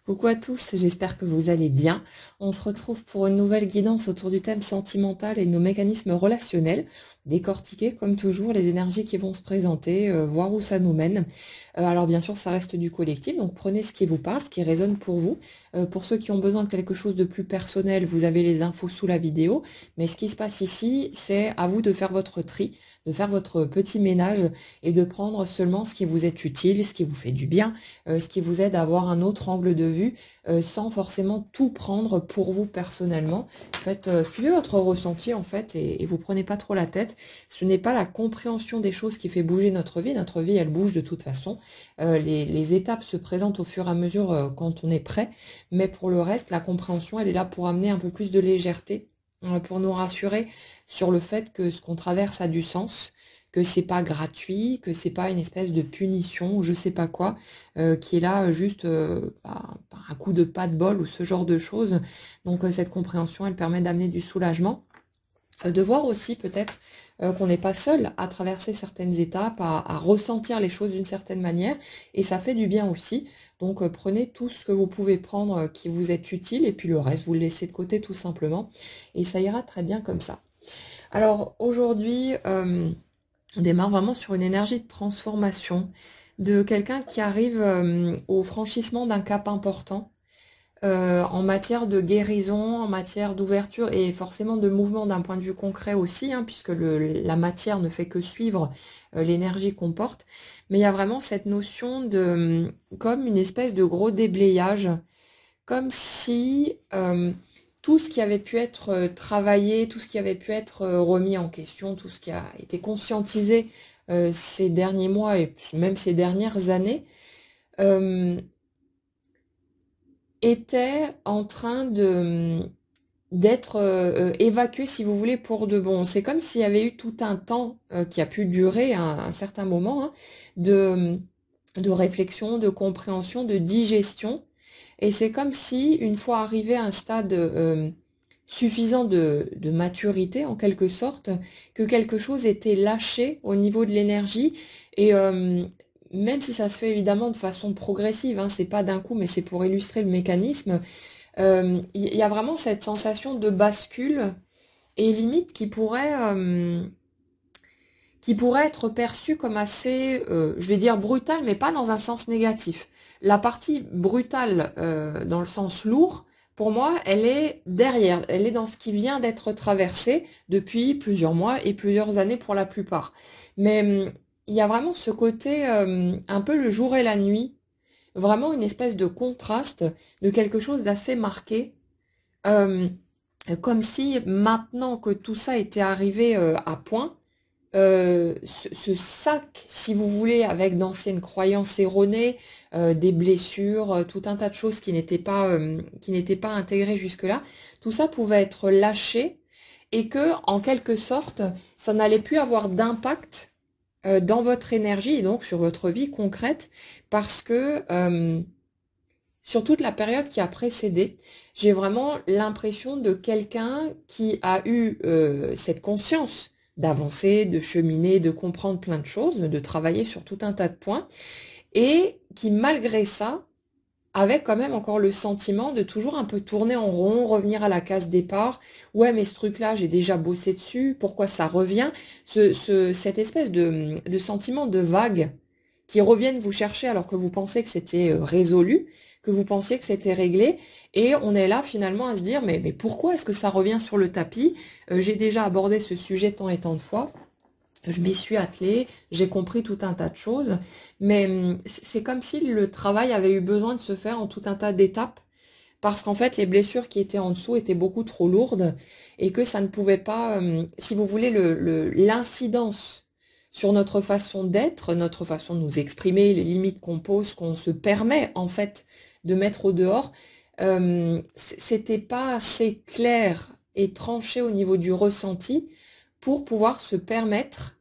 Coucou à tous, j'espère que vous allez bien. On se retrouve pour une nouvelle guidance autour du thème sentimental et de nos mécanismes relationnels. Décortiquer, comme toujours, les énergies qui vont se présenter, voir où ça nous mène. Alors bien sûr, ça reste du collectif, donc prenez ce qui vous parle, ce qui résonne pour vous. Pour ceux qui ont besoin de quelque chose de plus personnel, vous avez les infos sous la vidéo. Mais ce qui se passe ici, c'est à vous de faire votre tri, de faire votre petit ménage et de prendre seulement ce qui vous est utile, ce qui vous fait du bien, ce qui vous aide à avoir un autre angle de vue, sans forcément tout prendre pour vous personnellement. Faites, suivez votre ressenti en fait et vous prenez pas trop la tête. Ce n'est pas la compréhension des choses qui fait bouger notre vie. Notre vie, elle bouge de toute façon. Les étapes se présentent au fur et à mesure quand on est prêt. Mais pour le reste, la compréhension, elle est là pour amener un peu plus de légèreté, pour nous rassurer sur le fait que ce qu'on traverse a du sens, que c'est pas gratuit, que c'est pas une espèce de punition ou je sais pas quoi, qui est là juste par un coup de pas de bol ou ce genre de choses. Donc cette compréhension, elle permet d'amener du soulagement, de voir aussi peut-être qu'on n'est pas seul à traverser certaines étapes, à ressentir les choses d'une certaine manière, et ça fait du bien aussi. Donc prenez tout ce que vous pouvez prendre qui vous est utile, et puis le reste, vous le laissez de côté tout simplement, et ça ira très bien comme ça. Alors aujourd'hui, on démarre vraiment sur une énergie de transformation, de quelqu'un qui arrive au franchissement d'un cap important, en matière de guérison, en matière d'ouverture et forcément de mouvement d'un point de vue concret aussi, hein, puisque la matière ne fait que suivre l'énergie qu'on porte. Mais il y a vraiment cette notion de comme une espèce de gros déblayage, comme si tout ce qui avait pu être travaillé, tout ce qui avait pu être remis en question, tout ce qui a été conscientisé ces derniers mois et même ces dernières années, euh, était en train de d'être évacué, si vous voulez, pour de bon. C'est comme s'il y avait eu tout un temps qui a pu durer un certain moment, hein, de réflexion, de compréhension, de digestion. Et c'est comme si, une fois arrivé à un stade suffisant de maturité, en quelque sorte, que quelque chose était lâché au niveau de l'énergie. Et même si ça se fait évidemment de façon progressive, hein, c'est pas d'un coup, mais c'est pour illustrer le mécanisme, il y a vraiment cette sensation de bascule et limite qui pourrait être perçue comme assez, je vais dire brutale, mais pas dans un sens négatif. La partie brutale, dans le sens lourd, pour moi, elle est derrière, elle est dans ce qui vient d'être traversé depuis plusieurs mois et plusieurs années pour la plupart. Mais il y a vraiment ce côté, un peu le jour et la nuit, vraiment une espèce de contraste, de quelque chose d'assez marqué. Euh, Comme si maintenant que tout ça était arrivé à point, ce sac, si vous voulez, avec d'anciennes croyances erronées, des blessures, tout un tas de choses qui n'étaient pas intégrées jusque-là, tout ça pouvait être lâché et que, en quelque sorte, ça n'allait plus avoir d'impact dans votre énergie et donc sur votre vie concrète parce que sur toute la période qui a précédé, j'ai vraiment l'impression de quelqu'un qui a eu cette conscience d'avancer, de cheminer, de comprendre plein de choses, de travailler sur tout un tas de points, et qui malgré ça avait quand même encore le sentiment de toujours un peu tourner en rond, revenir à la case départ. Ouais, mais ce truc-là, j'ai déjà bossé dessus, pourquoi ça revient? Cette espèce de sentiment de vague qui reviennent vous chercher alors que vous pensez que c'était résolu, que vous pensiez que c'était réglé, et on est là finalement à se dire, mais pourquoi est-ce que ça revient sur le tapis? J'ai déjà abordé ce sujet tant et tant de fois. Je m'y suis attelée, j'ai compris tout un tas de choses, mais c'est comme si le travail avait eu besoin de se faire en tout un tas d'étapes, parce qu'en fait, les blessures qui étaient en dessous étaient beaucoup trop lourdes, et que ça ne pouvait pas, si vous voulez, l'incidence sur notre façon d'être, notre façon de nous exprimer, les limites qu'on pose, qu'on se permet en fait de mettre au dehors, c'était pas assez clair et tranché au niveau du ressenti pour pouvoir se permettre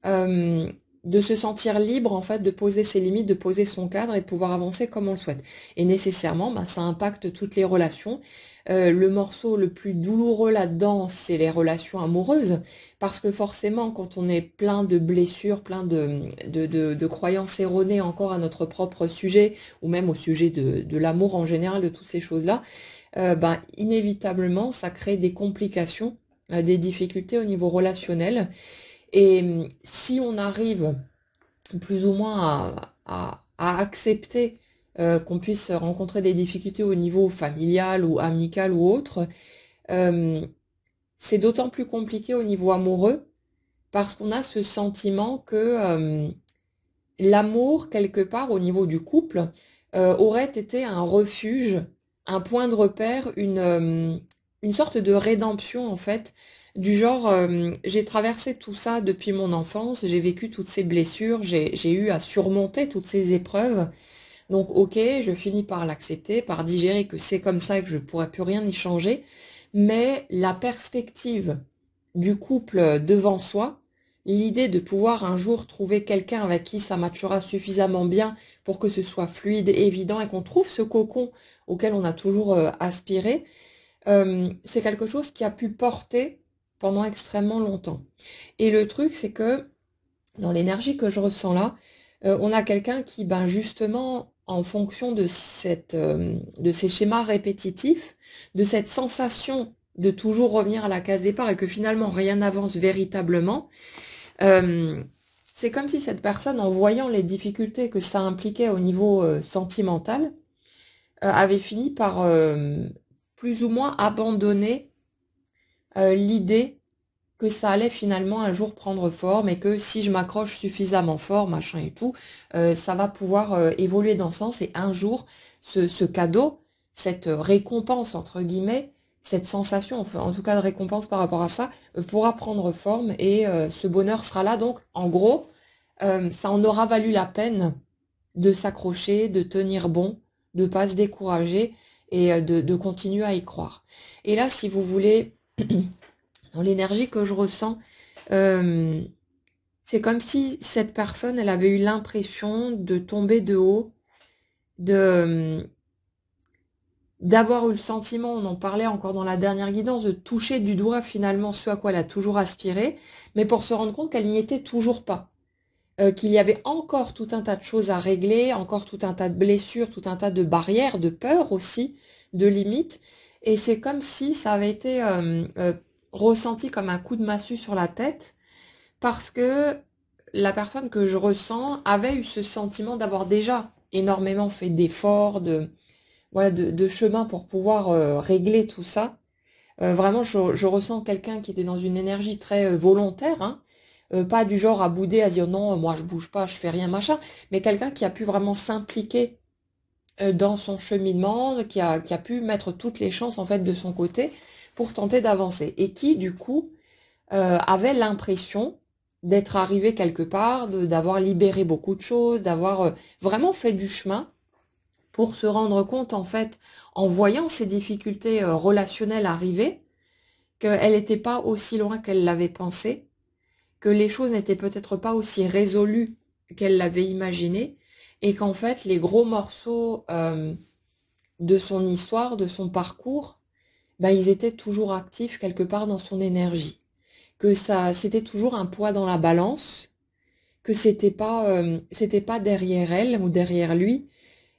euh, de se sentir libre en fait, de poser ses limites, de poser son cadre et de pouvoir avancer comme on le souhaite. Et nécessairement, bah, ça impacte toutes les relations. Le morceau le plus douloureux là-dedans, c'est les relations amoureuses, parce que forcément, quand on est plein de blessures, plein de croyances erronées encore à notre propre sujet, ou même au sujet de l'amour en général, de toutes ces choses-là, ben, inévitablement, ça crée des complications, des difficultés au niveau relationnel. Et si on arrive plus ou moins à accepter qu'on puisse rencontrer des difficultés au niveau familial ou amical ou autre, euh, c'est d'autant plus compliqué au niveau amoureux parce qu'on a ce sentiment que l'amour, quelque part, au niveau du couple, aurait été un refuge, un point de repère, une sorte de rédemption, en fait, du genre, j'ai traversé tout ça depuis mon enfance, j'ai vécu toutes ces blessures, j'ai eu à surmonter toutes ces épreuves, donc ok, je finis par l'accepter, par digérer que c'est comme ça et que je ne pourrais plus rien y changer, mais la perspective du couple devant soi, l'idée de pouvoir un jour trouver quelqu'un avec qui ça matchera suffisamment bien pour que ce soit fluide, évident et qu'on trouve ce cocon auquel on a toujours aspiré, c'est quelque chose qui a pu porter pendant extrêmement longtemps. Et le truc, c'est que dans l'énergie que je ressens là, on a quelqu'un qui, ben justement, en fonction de ces schémas répétitifs, de cette sensation de toujours revenir à la case départ et que finalement rien n'avance véritablement, euh, c'est comme si cette personne, en voyant les difficultés que ça impliquait au niveau sentimental, avait fini par plus ou moins abandonner l'idée que ça allait finalement un jour prendre forme et que si je m'accroche suffisamment fort, machin et tout, ça va pouvoir évoluer dans ce sens et un jour, ce cadeau, cette récompense entre guillemets, cette sensation, enfin, en tout cas de récompense par rapport à ça, pourra prendre forme et ce bonheur sera là. Donc en gros, ça en aura valu la peine de s'accrocher, de tenir bon, de pas se décourager et de continuer à y croire. Et là, si vous voulez, dans l'énergie que je ressens, euh, c'est comme si cette personne, elle avait eu l'impression de tomber de haut, de d'avoir eu le sentiment, on en parlait encore dans la dernière guidance, de toucher du doigt finalement ce à quoi elle a toujours aspiré, mais pour se rendre compte qu'elle n'y était toujours pas. Qu'il y avait encore tout un tas de choses à régler, encore tout un tas de blessures, tout un tas de barrières, de peurs aussi, de limites. Et c'est comme si ça avait été ressenti comme un coup de massue sur la tête, parce que la personne que je ressens avait eu ce sentiment d'avoir déjà énormément fait d'efforts, voilà, de chemin pour pouvoir régler tout ça. Vraiment, je ressens quelqu'un qui était dans une énergie très volontaire, hein, pas du genre à bouder, à dire non, moi je bouge pas, je fais rien, machin, mais quelqu'un qui a pu vraiment s'impliquer dans son cheminement, qui a pu mettre toutes les chances en fait de son côté pour tenter d'avancer. Et qui, du coup, avait l'impression d'être arrivé quelque part, d'avoir libéré beaucoup de choses, d'avoir vraiment fait du chemin pour se rendre compte, en fait, en voyant ces difficultés relationnelles arriver, qu'elle n'était pas aussi loin qu'elle l'avait pensé, que les choses n'étaient peut-être pas aussi résolues qu'elle l'avait imaginé, et qu'en fait, les gros morceaux de son histoire, de son parcours, ben, ils étaient toujours actifs quelque part dans son énergie. Que ça, c'était toujours un poids dans la balance, que c'était pas derrière elle ou derrière lui,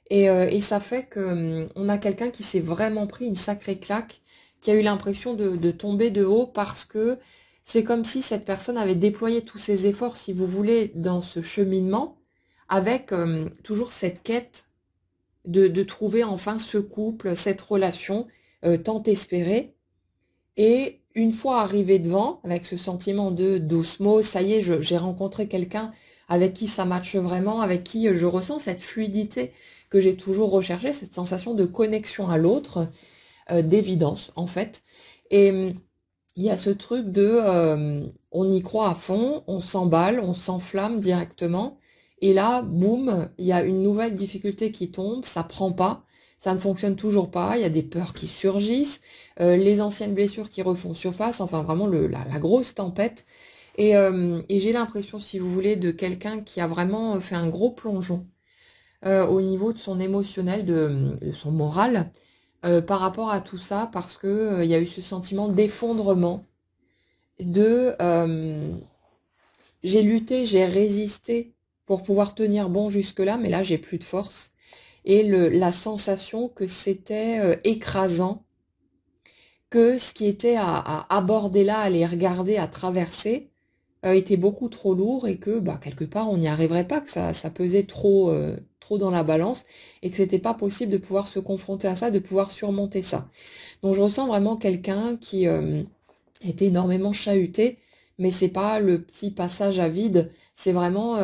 et ça fait que on a quelqu'un qui s'est vraiment pris une sacrée claque, qui a eu l'impression de tomber de haut parce que c'est comme si cette personne avait déployé tous ses efforts, si vous voulez, dans ce cheminement, avec toujours cette quête de trouver enfin ce couple, cette relation tant espérée. Et une fois arrivé devant, avec ce sentiment de d'osmose, ça y est, j'ai rencontré quelqu'un avec qui ça matche vraiment, avec qui je ressens cette fluidité que j'ai toujours recherchée, cette sensation de connexion à l'autre, d'évidence en fait. Et il y a ce truc de on y croit à fond, on s'emballe, on s'enflamme directement, et là, boum, il y a une nouvelle difficulté qui tombe, ça prend pas, ça ne fonctionne toujours pas, il y a des peurs qui surgissent, les anciennes blessures qui refont surface, enfin vraiment la grosse tempête. Et j'ai l'impression, si vous voulez, de quelqu'un qui a vraiment fait un gros plongeon au niveau de son émotionnel, de son moral, par rapport à tout ça, parce que il y a eu ce sentiment d'effondrement, de j'ai lutté, j'ai résisté pour pouvoir tenir bon jusque-là, mais là j'ai plus de force. Et la sensation que c'était écrasant, que ce qui était à aborder là, à les regarder, à traverser, était beaucoup trop lourd et que bah, quelque part on n'y arriverait pas, que ça pesait trop dans la balance et que c'était pas possible de pouvoir se confronter à ça, de pouvoir surmonter ça. Donc je ressens vraiment quelqu'un qui était énormément chahuté, mais c'est pas le petit passage à vide, c'est vraiment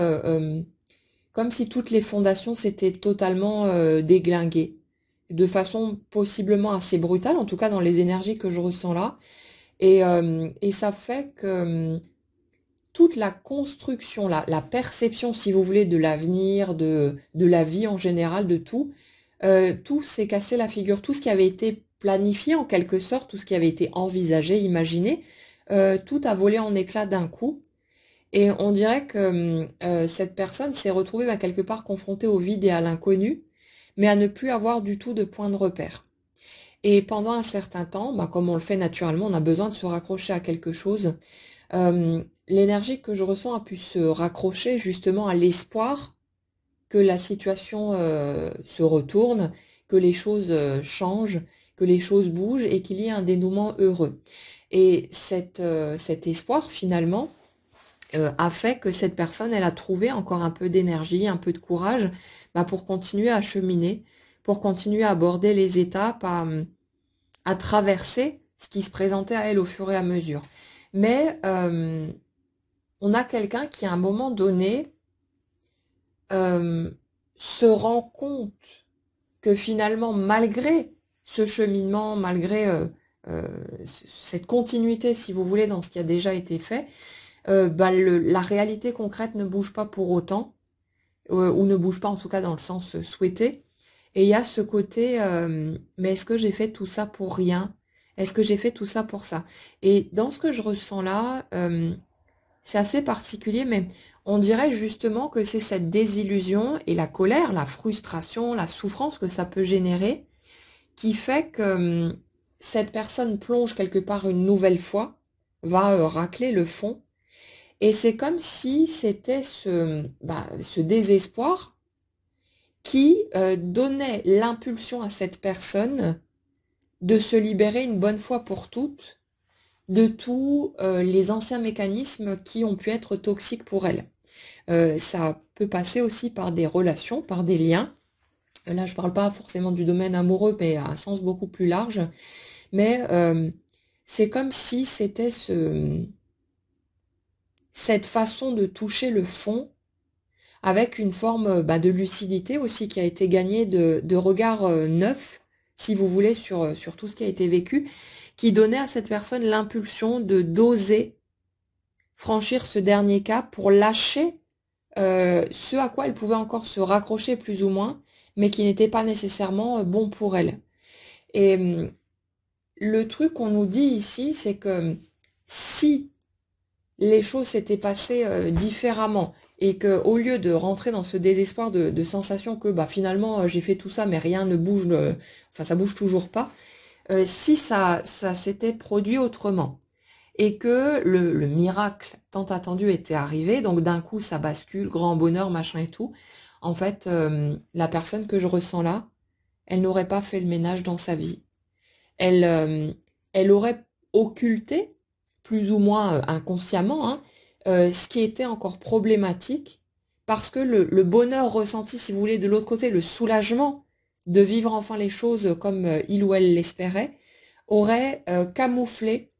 comme si toutes les fondations s'étaient totalement déglinguées, de façon possiblement assez brutale, en tout cas dans les énergies que je ressens là. Et ça fait que toute la construction, la perception, si vous voulez, de l'avenir, de la vie en général, de tout, tout s'est cassé la figure. Tout ce qui avait été planifié en quelque sorte, tout ce qui avait été envisagé, imaginé, tout a volé en éclats d'un coup. Et on dirait que cette personne s'est retrouvée bah, quelque part confrontée au vide et à l'inconnu, mais à ne plus avoir du tout de point de repère. Et pendant un certain temps, bah, comme on le fait naturellement, on a besoin de se raccrocher à quelque chose. L'énergie que je ressens a pu se raccrocher justement à l'espoir que la situation se retourne, que les choses changent, que les choses bougent et qu'il y ait un dénouement heureux. Et cet espoir, finalement, a fait que cette personne, elle a trouvé encore un peu d'énergie, un peu de courage bah, pour continuer à cheminer, pour continuer à aborder les étapes, à traverser ce qui se présentait à elle au fur et à mesure. Mais on a quelqu'un qui, à un moment donné, euh, se rend compte que finalement, malgré ce cheminement, malgré euh, cette continuité, si vous voulez, dans ce qui a déjà été fait, bah, la réalité concrète ne bouge pas pour autant, ou ne bouge pas en tout cas dans le sens souhaité. Et il y a ce côté, mais est-ce que j'ai fait tout ça pour rien? Est-ce que j'ai fait tout ça pour ça? Et dans ce que je ressens là, c'est assez particulier, mais on dirait justement que c'est cette désillusion et la colère, la frustration, la souffrance que ça peut générer qui fait que cette personne plonge quelque part une nouvelle fois, va racler le fond. Et c'est comme si c'était ce désespoir qui donnait l'impulsion à cette personne de se libérer une bonne fois pour toutes de tous les anciens mécanismes qui ont pu être toxiques pour elle. Ça peut passer aussi par des relations, par des liens. Là, je ne parle pas forcément du domaine amoureux, mais à un sens beaucoup plus large. Mais c'est comme si c'était cette façon de toucher le fond avec une forme bah, de lucidité aussi qui a été gagnée de regard neuf, si vous voulez, sur tout ce qui a été vécu, qui donnait à cette personne l'impulsion de d'oser franchir ce dernier cap pour lâcher ce à quoi elle pouvait encore se raccrocher plus ou moins, mais qui n'était pas nécessairement bon pour elle. Et le truc qu'on nous dit ici, c'est que si les choses s'étaient passées différemment et que au lieu de rentrer dans ce désespoir de sensation que bah, finalement j'ai fait tout ça mais rien ne bouge, enfin ça bouge toujours pas, si ça s'était produit autrement et que le miracle tant attendu était arrivé, donc d'un coup ça bascule, grand bonheur, machin et tout, en fait la personne que je ressens là, elle n'aurait pas fait le ménage dans sa vie. Elle, elle aurait occulté, plus ou moins inconsciemment, hein, ce qui était encore problématique, parce que le bonheur ressenti, si vous voulez, de l'autre côté, le soulagement de vivre enfin les choses comme il ou elle l'espérait, aurait camouflé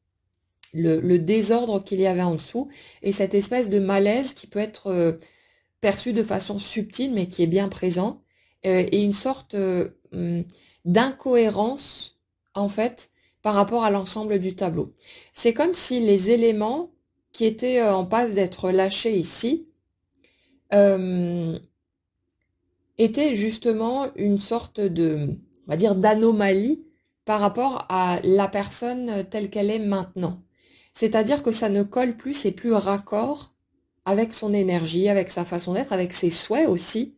le désordre qu'il y avait en dessous, et cette espèce de malaise qui peut être perçu de façon subtile, mais qui est bien présent, et une sorte d'incohérence, en fait, par rapport à l'ensemble du tableau. C'est comme si les éléments qui étaient en passe d'être lâchés ici euh, étaient justement une sorte on va dire, d'anomalie par rapport à la personne telle qu'elle est maintenant. C'est-à-dire que ça ne colle plus, c'est plus raccord avec son énergie, avec sa façon d'être, avec ses souhaits aussi,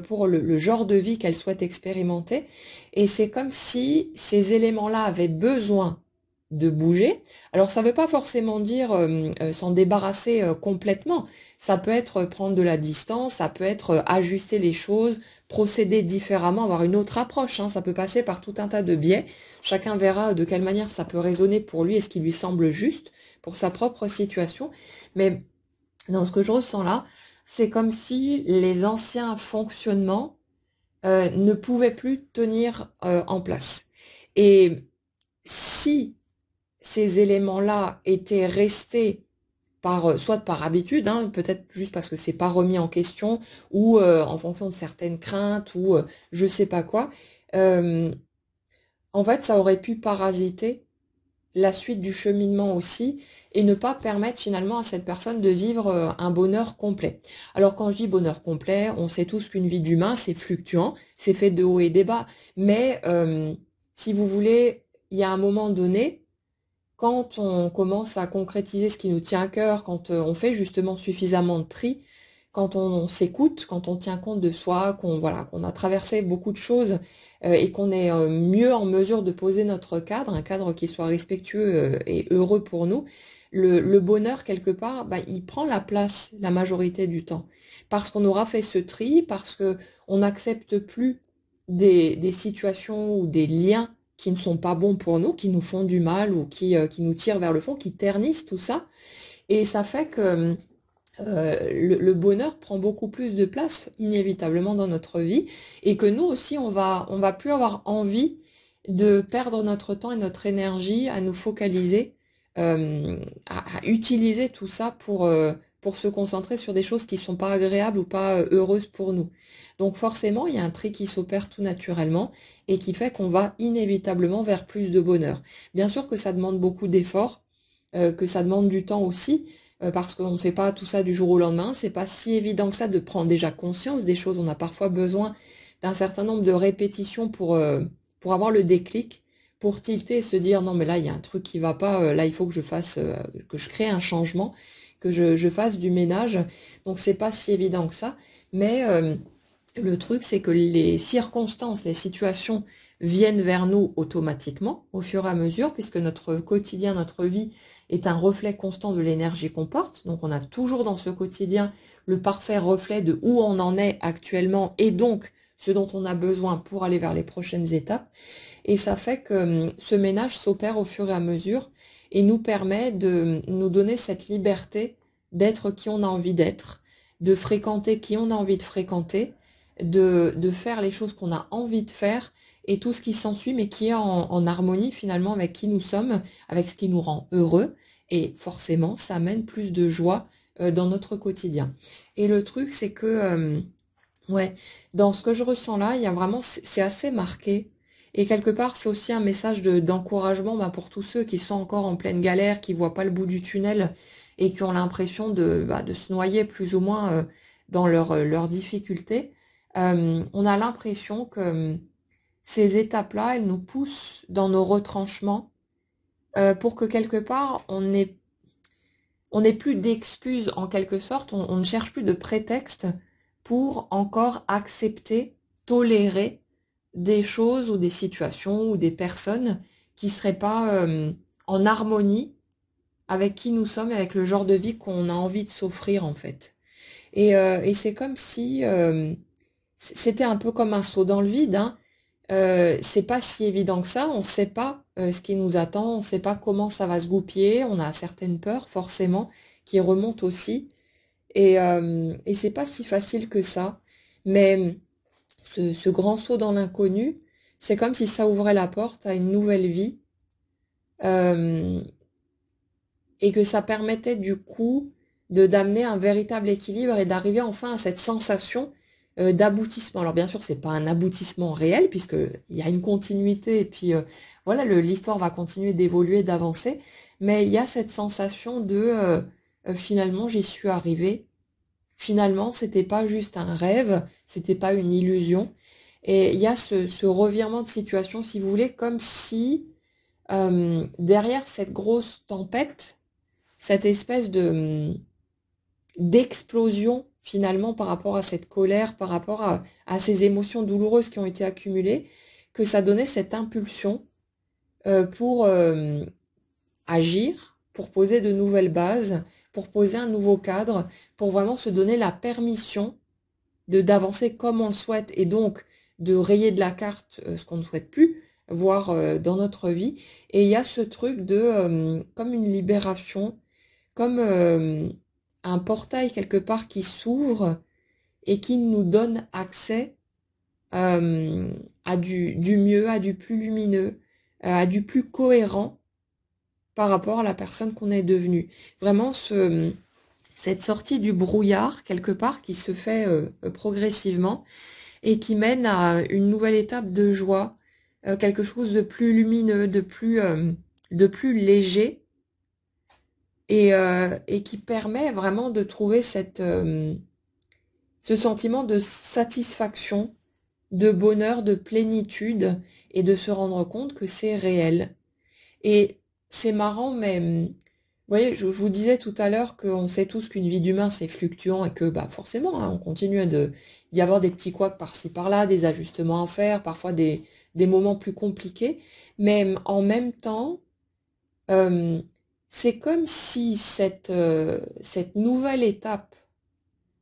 pour le genre de vie qu'elle souhaite expérimenter. Et c'est comme si ces éléments-là avaient besoin de bouger. Alors ça ne veut pas forcément dire s'en débarrasser complètement. Ça peut être prendre de la distance, ça peut être ajuster les choses, procéder différemment, avoir une autre approche, hein. Ça peut passer par tout un tas de biais. Chacun verra de quelle manière ça peut résonner pour lui et ce qui lui semble juste pour sa propre situation. Mais dans ce que je ressens là, c'est comme si les anciens fonctionnements ne pouvaient plus tenir en place. Et si ces éléments-là étaient restés soit par habitude, hein, peut-être juste parce que c'est pas remis en question, ou en fonction de certaines craintes, ou je sais pas quoi, euh, en fait, ça aurait pu parasiter la suite du cheminement aussi, et ne pas permettre finalement à cette personne de vivre un bonheur complet. Alors quand je dis bonheur complet, on sait tous qu'une vie d'humain, c'est fluctuant, c'est fait de hauts et des bas, mais si vous voulez, il y a un moment donné, quand on commence à concrétiser ce qui nous tient à cœur, quand on fait justement suffisamment de tri, quand on s'écoute, quand on tient compte de soi, qu'on a traversé beaucoup de choses et qu'on est mieux en mesure de poser notre cadre, un cadre qui soit respectueux et heureux pour nous, le bonheur quelque part, bah, il prend la place la majorité du temps. Parce qu'on aura fait ce tri, parce que on n'accepte plus des situations ou des liens qui ne sont pas bons pour nous, qui nous font du mal ou qui nous tirent vers le fond, qui ternissent tout ça. Et ça fait que le bonheur prend beaucoup plus de place inévitablement dans notre vie et que nous aussi, on va plus avoir envie de perdre notre temps et notre énergie à nous focaliser, à utiliser tout ça pour se concentrer sur des choses qui sont pas agréables ou pas heureuses pour nous. Donc forcément, il y a un tri qui s'opère tout naturellement et qui fait qu'on va inévitablement vers plus de bonheur. Bien sûr que ça demande beaucoup d'efforts, que ça demande du temps aussi, parce qu'on ne fait pas tout ça du jour au lendemain. C'est pas si évident que ça de prendre déjà conscience des choses. On a parfois besoin d'un certain nombre de répétitions pour avoir le déclic, pour tilter et se dire non mais là il y a un truc qui va pas, là il faut que je fasse, que je crée un changement, que je fasse du ménage. Donc c'est pas si évident que ça. Mais le truc c'est que les circonstances, les situations viennent vers nous automatiquement au fur et à mesure, puisque notre quotidien, notre vie est un reflet constant de l'énergie qu'on porte. Donc on a toujours dans ce quotidien le parfait reflet de où on en est actuellement et donc ce dont on a besoin pour aller vers les prochaines étapes. Et ça fait que ce ménage s'opère au fur et à mesure et nous permet de nous donner cette liberté d'être qui on a envie d'être, de fréquenter qui on a envie de fréquenter, de faire les choses qu'on a envie de faire et tout ce qui s'ensuit, mais qui est en harmonie finalement avec qui nous sommes, avec ce qui nous rend heureux. Et forcément, ça amène plus de joie dans notre quotidien. Et le truc, c'est que, ouais, dans ce que je ressens là, il y a vraiment, c'est assez marqué. Et quelque part, c'est aussi un message d'encouragement bah, pour tous ceux qui sont encore en pleine galère, qui voient pas le bout du tunnel et qui ont l'impression de se noyer plus ou moins dans leurs difficultés. On a l'impression que ces étapes-là, elles nous poussent dans nos retranchements pour que quelque part, on n'ait plus d'excuses en quelque sorte, on ne cherche plus de prétexte pour encore accepter, tolérer des choses ou des situations ou des personnes qui seraient pas en harmonie avec qui nous sommes, avec le genre de vie qu'on a envie de s'offrir en fait. Et c'est comme si c'était un peu comme un saut dans le vide, hein. C'est pas si évident que ça, on ne sait pas ce qui nous attend, on ne sait pas comment ça va se goupiller, on a certaines peurs forcément qui remontent aussi, et c'est pas si facile que ça, mais ce grand saut dans l'inconnu, c'est comme si ça ouvrait la porte à une nouvelle vie, euh, et que ça permettait du coup de d'amener un véritable équilibre et d'arriver enfin à cette sensation d'aboutissement. Alors bien sûr, c'est pas un aboutissement réel puisque il y a une continuité et puis voilà, l'histoire va continuer d'évoluer, d'avancer, mais il y a cette sensation de finalement j'y suis arrivée. Finalement, c'était pas juste un rêve, c'était pas une illusion. Et il y a ce revirement de situation, si vous voulez, comme si derrière cette grosse tempête, cette espèce de d'explosion finalement par rapport à cette colère, par rapport à ces émotions douloureuses qui ont été accumulées, que ça donnait cette impulsion pour agir, pour poser de nouvelles bases, pour poser un nouveau cadre, pour vraiment se donner la permission de d'avancer comme on le souhaite et donc de rayer de la carte ce qu'on ne souhaite plus voir dans notre vie. Et il y a ce truc de comme une libération, comme un portail quelque part qui s'ouvre et qui nous donne accès à du mieux, à du plus lumineux, à du plus cohérent par rapport à la personne qu'on est devenue. Vraiment cette sortie du brouillard quelque part qui se fait progressivement et qui mène à une nouvelle étape de joie, quelque chose de plus lumineux, de plus léger et qui permet vraiment de trouver ce sentiment de satisfaction, de bonheur, de plénitude et de se rendre compte que c'est réel. Et c'est marrant, mais vous voyez, je vous disais tout à l'heure qu'on sait tous qu'une vie d'humain c'est fluctuant et que bah forcément, hein, on continue d'y avoir des petits couacs par-ci par-là, des ajustements à faire, parfois des moments plus compliqués, mais en même temps, euh, c'est comme si cette nouvelle étape,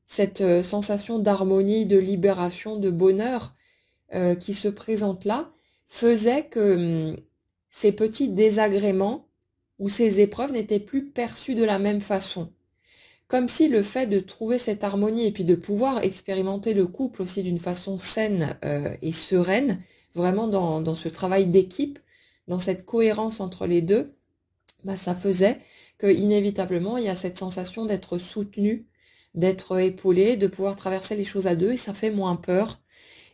cette sensation d'harmonie, de libération, de bonheur qui se présente là, faisait que ces petits désagréments ou ces épreuves n'étaient plus perçues de la même façon. Comme si le fait de trouver cette harmonie et puis de pouvoir expérimenter le couple aussi d'une façon saine et sereine, vraiment dans ce travail d'équipe, dans cette cohérence entre les deux, bah, ça faisait que inévitablement il y a cette sensation d'être soutenu, d'être épaulé, de pouvoir traverser les choses à deux et ça fait moins peur.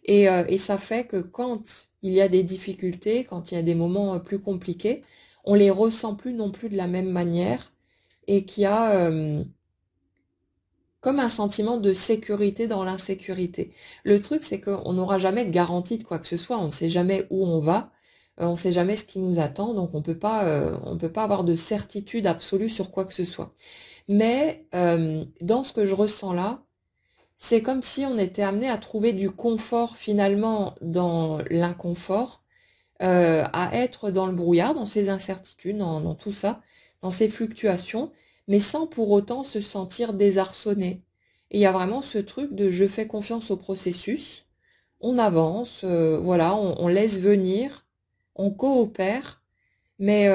Et ça fait que quand il y a des difficultés, quand il y a des moments plus compliqués, on les ressent plus non plus de la même manière et qu'il y a comme un sentiment de sécurité dans l'insécurité. Le truc, c'est qu'on n'aura jamais de garantie de quoi que ce soit, on ne sait jamais où on va, on ne sait jamais ce qui nous attend, donc on peut pas avoir de certitude absolue sur quoi que ce soit. Mais dans ce que je ressens là, c'est comme si on était amené à trouver du confort finalement dans l'inconfort, à être dans le brouillard, dans ces incertitudes, dans tout ça, dans ces fluctuations, mais sans pour autant se sentir désarçonné. Et il y a vraiment ce truc de je fais confiance au processus, on avance, voilà, on laisse venir, on coopère, mais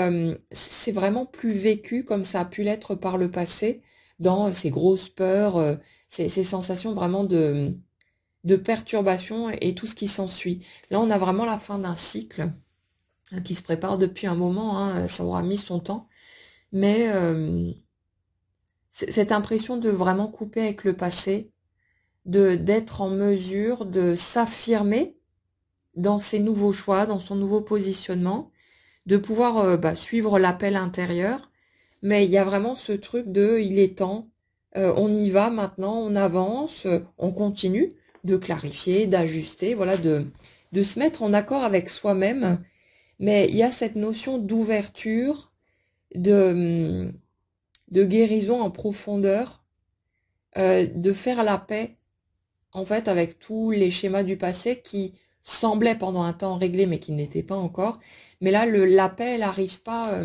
c'est vraiment plus vécu comme ça a pu l'être par le passé, dans ces grosses peurs, ces sensations vraiment de perturbation et tout ce qui s'ensuit. Là, on a vraiment la fin d'un cycle qui se prépare depuis un moment, hein, ça aura mis son temps, mais cette impression de vraiment couper avec le passé, d'être en mesure de s'affirmer dans ses nouveaux choix, dans son nouveau positionnement, de pouvoir suivre l'appel intérieur, mais il y a vraiment ce truc de il est temps, on y va maintenant, on avance, on continue de clarifier, d'ajuster, voilà, de se mettre en accord avec soi-même, mais il y a cette notion d'ouverture, de, de guérison en profondeur, de faire la paix en fait avec tous les schémas du passé qui semblaient pendant un temps réglés mais qui n'étaient pas encore. Mais là, la paix, elle n'arrive pas.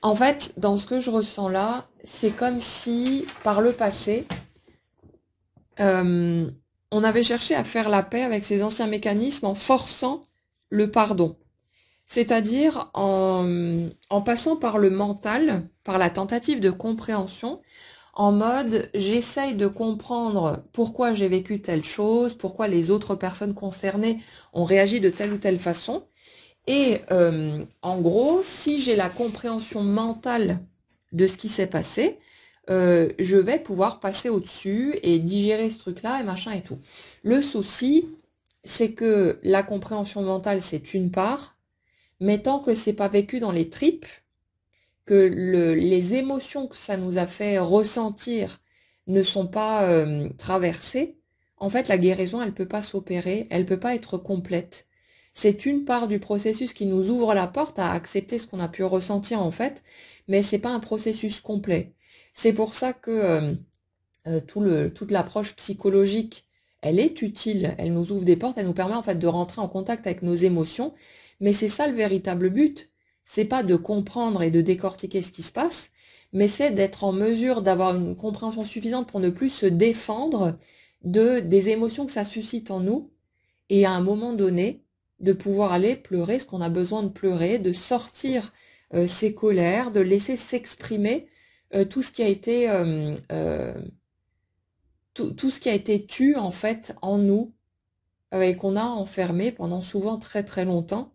En fait, dans ce que je ressens là, c'est comme si par le passé, euh, on avait cherché à faire la paix avec ces anciens mécanismes en forçant le pardon. C'est-à-dire en passant par le mental, par la tentative de compréhension, en mode j'essaye de comprendre pourquoi j'ai vécu telle chose, pourquoi les autres personnes concernées ont réagi de telle ou telle façon. Et en gros, si j'ai la compréhension mentale de ce qui s'est passé, je vais pouvoir passer au-dessus et digérer ce truc-là et machin et tout. Le souci, c'est que la compréhension mentale, c'est une part, mais tant que c'est pas vécu dans les tripes, que les émotions que ça nous a fait ressentir ne sont pas traversées, en fait, la guérison, elle peut pas s'opérer, elle peut pas être complète. C'est une part du processus qui nous ouvre la porte à accepter ce qu'on a pu ressentir en fait, mais c'est pas un processus complet. C'est pour ça que toute l'approche psychologique, elle est utile, elle nous ouvre des portes, elle nous permet en fait de rentrer en contact avec nos émotions, mais c'est ça le véritable but. C'est pas de comprendre et de décortiquer ce qui se passe, mais c'est d'être en mesure d'avoir une compréhension suffisante pour ne plus se défendre des émotions que ça suscite en nous, et à un moment donné, de pouvoir aller pleurer ce qu'on a besoin de pleurer, de sortir ses colères, de laisser s'exprimer tout ce qui a été tout ce qui a été tu en fait en nous et qu'on a enfermé pendant souvent très très longtemps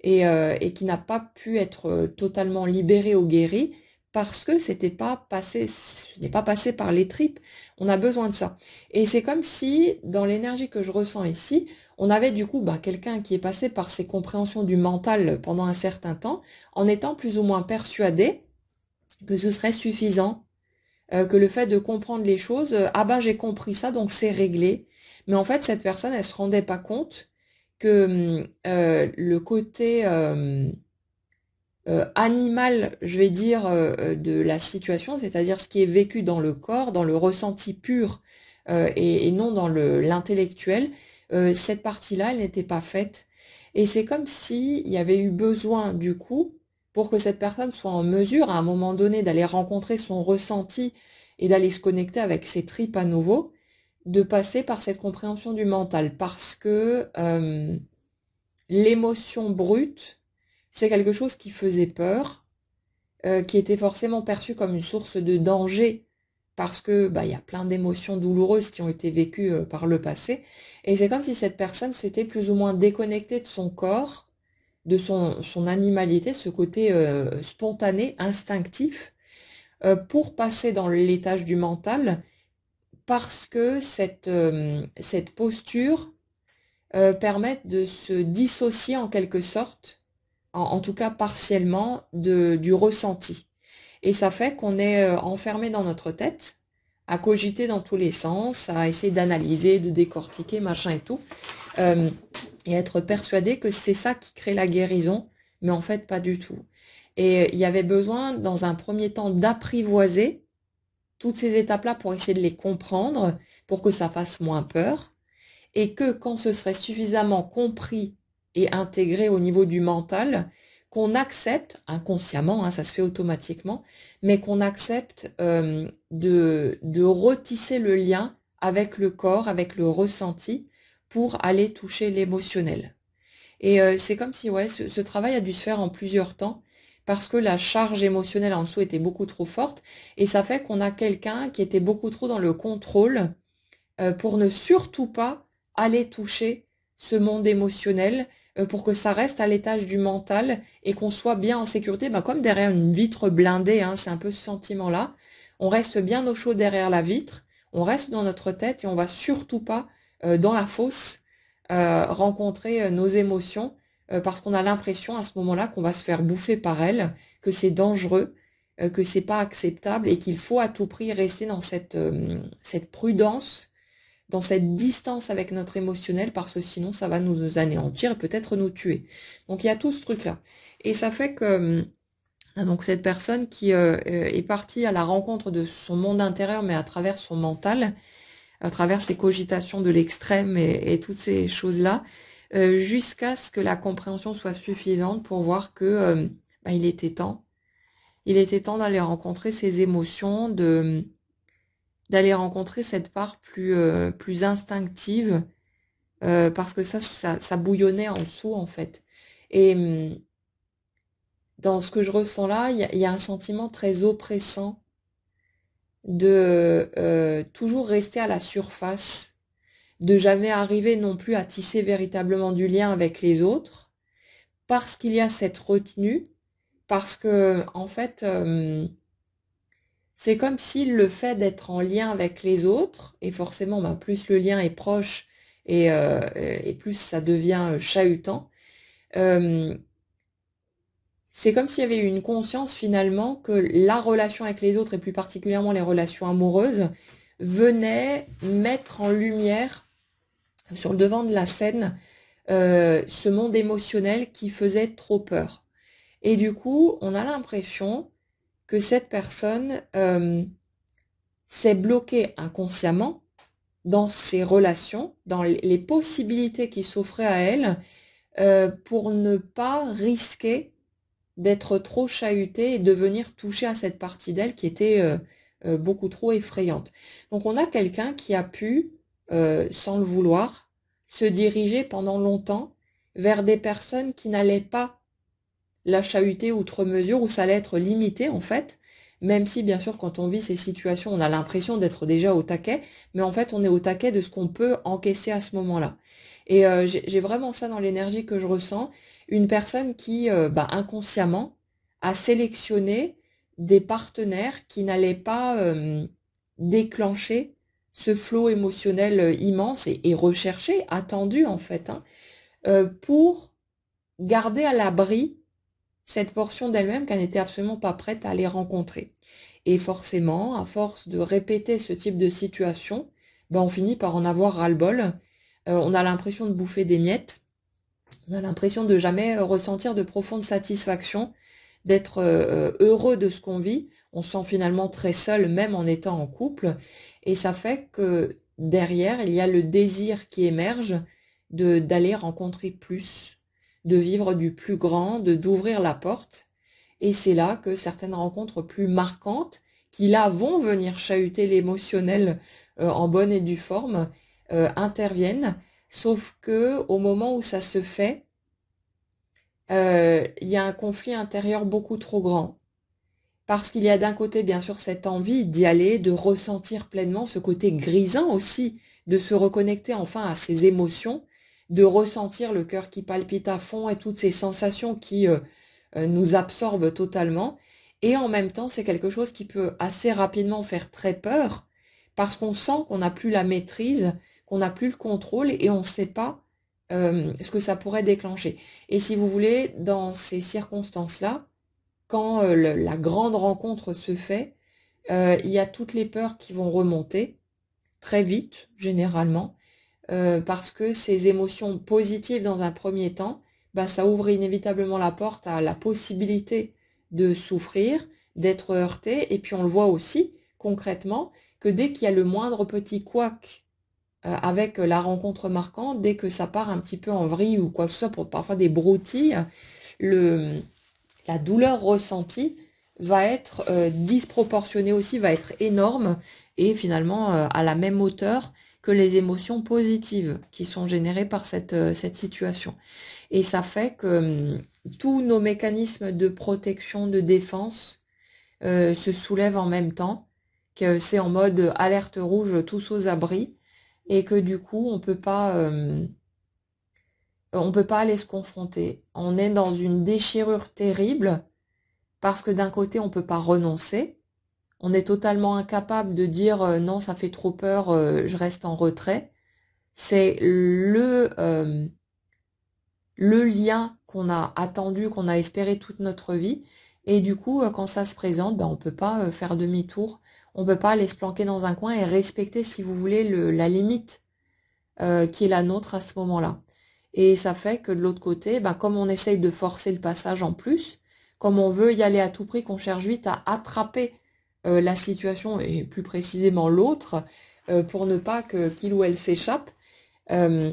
et qui n'a pas pu être totalement libéré ou guéri parce que ce n'est pas passé par les tripes. On a besoin de ça. Et c'est comme si dans l'énergie que je ressens ici, on avait du coup quelqu'un qui est passé par ces compréhensions du mental pendant un certain temps, en étant plus ou moins persuadé que ce serait suffisant que le fait de comprendre les choses, ah ben j'ai compris ça, donc c'est réglé. Mais en fait, cette personne, elle se rendait pas compte que le côté animal, je vais dire, de la situation, c'est-à-dire ce qui est vécu dans le corps, dans le ressenti pur et non dans l'intellectuel, cette partie-là, elle n'était pas faite. Et c'est comme s'il y avait eu besoin, du coup, pour que cette personne soit en mesure, à un moment donné, d'aller rencontrer son ressenti et d'aller se connecter avec ses tripes à nouveau, de passer par cette compréhension du mental. Parce que l'émotion brute, c'est quelque chose qui faisait peur, qui était forcément perçu comme une source de danger, parce que il y a plein d'émotions douloureuses qui ont été vécues par le passé, et c'est comme si cette personne s'était plus ou moins déconnectée de son corps, de son animalité, ce côté spontané, instinctif, pour passer dans l'étage du mental, parce que cette posture permet de se dissocier en quelque sorte, en tout cas partiellement, du ressenti. Et ça fait qu'on est enfermé dans notre tête, à cogiter dans tous les sens, à essayer d'analyser, de décortiquer, machin et tout, euh, et être persuadé que c'est ça qui crée la guérison, mais en fait pas du tout. Et il y avait besoin, dans un premier temps, d'apprivoiser toutes ces étapes-là pour essayer de les comprendre, pour que ça fasse moins peur, et que quand ce serait suffisamment compris et intégré au niveau du mental, qu'on accepte, inconsciemment, hein, ça se fait automatiquement, mais qu'on accepte de retisser le lien avec le corps, avec le ressenti, pour aller toucher l'émotionnel. Et c'est comme si ouais, ce travail a dû se faire en plusieurs temps, parce que la charge émotionnelle en dessous était beaucoup trop forte, et ça fait qu'on a quelqu'un qui était beaucoup trop dans le contrôle, pour ne surtout pas aller toucher ce monde émotionnel, pour que ça reste à l'étage du mental et qu'on soit bien en sécurité, comme derrière une vitre blindée, hein, c'est un peu ce sentiment-là. On reste bien au chaud derrière la vitre, on reste dans notre tête et on va surtout pas dans la fosse rencontrer nos émotions parce qu'on a l'impression à ce moment-là qu'on va se faire bouffer par elles, que c'est dangereux, que c'est pas acceptable et qu'il faut à tout prix rester dans cette prudence, dans cette distance avec notre émotionnel, parce que sinon ça va nous anéantir et peut-être nous tuer. Donc il y a tout ce truc-là. Et ça fait que donc cette personne qui est partie à la rencontre de son monde intérieur, mais à travers son mental, à travers ses cogitations de l'extrême et toutes ces choses-là, jusqu'à ce que la compréhension soit suffisante pour voir que il était temps. Il était temps d'aller rencontrer ses émotions, d'aller rencontrer cette part plus instinctive, parce que ça bouillonnait en dessous, en fait. Et dans ce que je ressens là, il y a un sentiment très oppressant de toujours rester à la surface, de jamais arriver non plus à tisser véritablement du lien avec les autres, parce qu'il y a cette retenue, parce que, en fait, c'est comme si le fait d'être en lien avec les autres, et forcément, plus le lien est proche et plus ça devient chahutant, euh, c'est comme s'il y avait eu une conscience finalement que la relation avec les autres, et plus particulièrement les relations amoureuses, venait mettre en lumière sur le devant de la scène ce monde émotionnel qui faisait trop peur. Et du coup, on a l'impression que cette personne s'est bloquée inconsciemment dans ses relations, dans les possibilités qui s'offraient à elle, pour ne pas risquer d'être trop chahutée et de venir toucher à cette partie d'elle qui était beaucoup trop effrayante. Donc on a quelqu'un qui a pu, sans le vouloir, se diriger pendant longtemps vers des personnes qui n'allaient pas la chahuter outre mesure, où ça allait être limité en fait, même si bien sûr quand on vit ces situations, on a l'impression d'être déjà au taquet, mais en fait on est au taquet de ce qu'on peut encaisser à ce moment-là. Et j'ai vraiment ça dans l'énergie que je ressens, une personne qui inconsciemment a sélectionné des partenaires qui n'allaient pas déclencher ce flot émotionnel immense et recherché, attendu en fait, hein, pour garder à l'abri cette portion d'elle-même qu'elle n'était absolument pas prête à aller rencontrer. Et forcément, à force de répéter ce type de situation, on finit par en avoir ras-le-bol. On a l'impression de bouffer des miettes, on a l'impression de jamais ressentir de profonde satisfaction, d'être heureux de ce qu'on vit. On se sent finalement très seul, même en étant en couple. Et ça fait que derrière, il y a le désir qui émerge d'aller rencontrer plus, de vivre du plus grand, d'ouvrir la porte. Et c'est là que certaines rencontres plus marquantes, qui là vont venir chahuter l'émotionnel en bonne et due forme, interviennent. Sauf que au moment où ça se fait, il y a un conflit intérieur beaucoup trop grand. Parce qu'il y a d'un côté, bien sûr, cette envie d'y aller, de ressentir pleinement ce côté grisant aussi, de se reconnecter enfin à ses émotions, de ressentir le cœur qui palpite à fond et toutes ces sensations qui nous absorbent totalement. Et en même temps, c'est quelque chose qui peut assez rapidement faire très peur, parce qu'on sent qu'on n'a plus la maîtrise, qu'on n'a plus le contrôle et on ne sait pas ce que ça pourrait déclencher. Et si vous voulez, dans ces circonstances-là, quand la grande rencontre se fait, il y a toutes les peurs qui vont remonter très vite, généralement, parce que ces émotions positives dans un premier temps, ça ouvre inévitablement la porte à la possibilité de souffrir, d'être heurté, et puis on le voit aussi concrètement que dès qu'il y a le moindre petit couac avec la rencontre marquante, dès que ça part un petit peu en vrille ou quoi que ce soit, pour parfois des broutilles, la douleur ressentie va être disproportionnée aussi, va être énorme et finalement à la même hauteur que les émotions positives qui sont générées par cette situation. Et ça fait que tous nos mécanismes de protection, de défense se soulèvent en même temps, que c'est en mode alerte rouge, tous aux abris, et que du coup on peut pas aller se confronter. On est dans une déchirure terrible parce que d'un côté, on peut pas renoncer. On est totalement incapable de dire non, ça fait trop peur, je reste en retrait. C'est le lien qu'on a attendu, qu'on a espéré toute notre vie. Et du coup, quand ça se présente, on peut pas faire demi-tour. On peut pas aller se planquer dans un coin et respecter, si vous voulez, la limite qui est la nôtre à ce moment-là. Et ça fait que de l'autre côté, comme on essaye de forcer le passage en plus, comme on veut y aller à tout prix, qu'on cherche vite à attraper la situation, et plus précisément l'autre, pour ne pas que qu'il ou elle s'échappe, euh,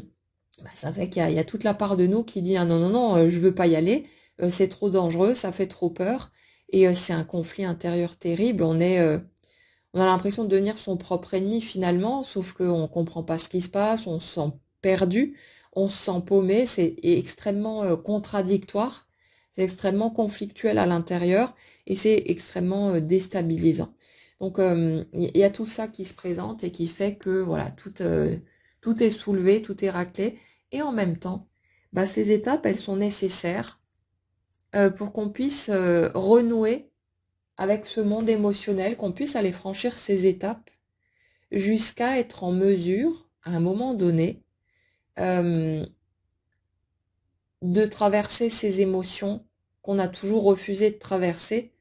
ça fait qu'il y a toute la part de nous qui dit ah, non, non, non, je veux pas y aller, c'est trop dangereux, ça fait trop peur, et c'est un conflit intérieur terrible, on a l'impression de devenir son propre ennemi finalement, sauf qu'on ne comprend pas ce qui se passe, on se sent perdu, on se sent paumé, c'est extrêmement contradictoire, c'est extrêmement conflictuel à l'intérieur et c'est extrêmement déstabilisant. Donc il y a tout ça qui se présente et qui fait que voilà, tout est soulevé, tout est raclé et en même temps, ces étapes, elles sont nécessaires pour qu'on puisse renouer avec ce monde émotionnel, qu'on puisse aller franchir ces étapes jusqu'à être en mesure, à un moment donné, euh, de traverser ces émotions qu'on a toujours refusé de traverser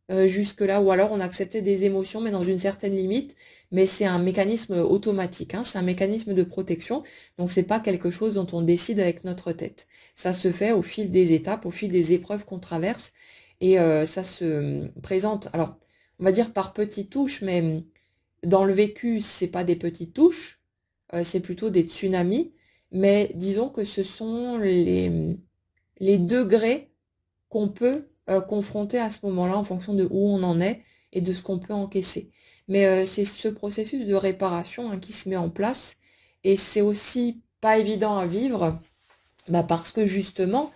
jusque-là, ou alors on acceptait des émotions, mais dans une certaine limite, mais c'est un mécanisme automatique, hein, c'est un mécanisme de protection, donc c'est pas quelque chose dont on décide avec notre tête. Ça se fait au fil des étapes, au fil des épreuves qu'on traverse, et ça se présente, alors on va dire par petites touches, mais dans le vécu, c'est pas des petites touches, c'est plutôt des tsunamis, mais disons que ce sont les degrés qu'on peut confronter à ce moment-là en fonction de où on en est et de ce qu'on peut encaisser. Mais c'est ce processus de réparation, hein, qui se met en place et c'est aussi pas évident à vivre, bah, parce que justement,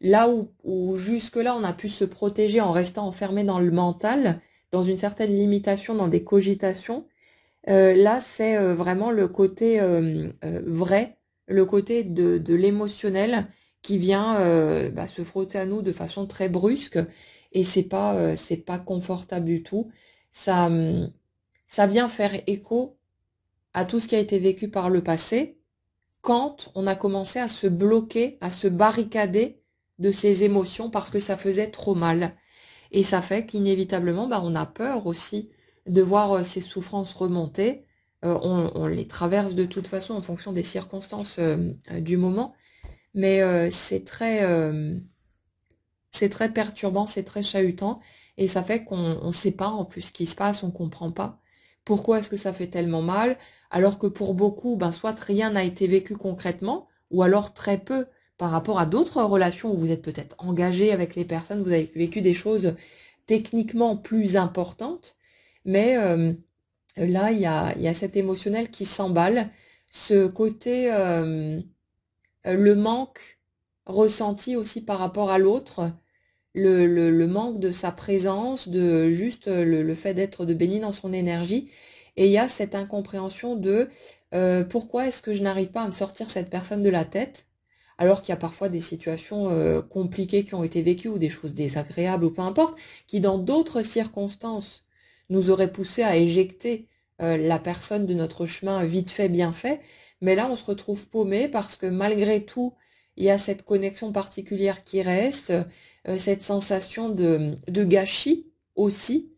là où jusque-là on a pu se protéger en restant enfermé dans le mental, dans une certaine limitation, dans des cogitations, là c'est vraiment le côté vrai, le côté de l'émotionnel qui vient bah, se frotter à nous de façon très brusque et c'est pas confortable du tout. Ça, ça vient faire écho à tout ce qui a été vécu par le passé quand on a commencé à se bloquer, à se barricader de ces émotions parce que ça faisait trop mal. Et ça fait qu'inévitablement, bah, on a peur aussi de voir ces souffrances remonter. On les traverse de toute façon en fonction des circonstances du moment, mais c'est très perturbant, c'est très chahutant, et ça fait qu'on ne sait pas en plus ce qui se passe, on comprend pas. Pourquoi est-ce que ça fait tellement mal, alors que pour beaucoup, ben, soit rien n'a été vécu concrètement, ou alors très peu par rapport à d'autres relations où vous êtes peut-être engagé avec les personnes, vous avez vécu des choses techniquement plus importantes, mais là, il y a cet émotionnel qui s'emballe, ce côté, le manque ressenti aussi par rapport à l'autre, le manque de sa présence, de juste le fait d'être de baigner dans son énergie. Et il y a cette incompréhension de pourquoi est-ce que je n'arrive pas à me sortir cette personne de la tête, alors qu'il y a parfois des situations compliquées qui ont été vécues ou des choses désagréables ou peu importe, qui dans d'autres circonstances nous auraient poussé à éjecter la personne de notre chemin vite fait, bien fait. Mais là, on se retrouve paumé parce que malgré tout, il y a cette connexion particulière qui reste, cette sensation de gâchis aussi,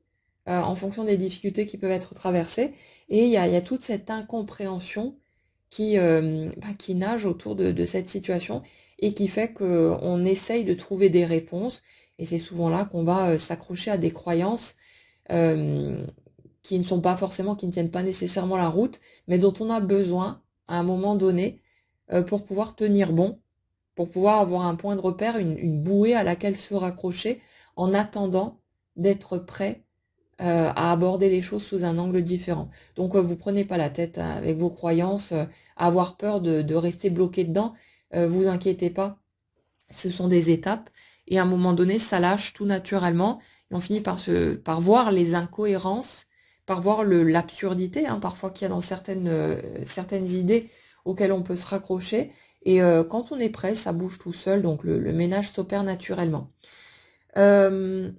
en fonction des difficultés qui peuvent être traversées. Et il y a toute cette incompréhension qui nage autour de cette situation et qui fait qu'on essaye de trouver des réponses. Et c'est souvent là qu'on va s'accrocher à des croyances euh, qui ne sont pas forcément, qui ne tiennent pas nécessairement la route, mais dont on a besoin à un moment donné pour pouvoir tenir bon, pour pouvoir avoir un point de repère, une bouée à laquelle se raccrocher en attendant d'être prêt à aborder les choses sous un angle différent. Donc vous prenez pas la tête hein, avec vos croyances, à avoir peur de rester bloqué dedans, vous inquiétez pas, ce sont des étapes et à un moment donné ça lâche tout naturellement et on finit par voir les incohérences, par voir l'absurdité hein, parfois qu'il y a dans certaines idées auxquelles on peut se raccrocher et quand on est prêt ça bouge tout seul donc le ménage s'opère naturellement. Euh,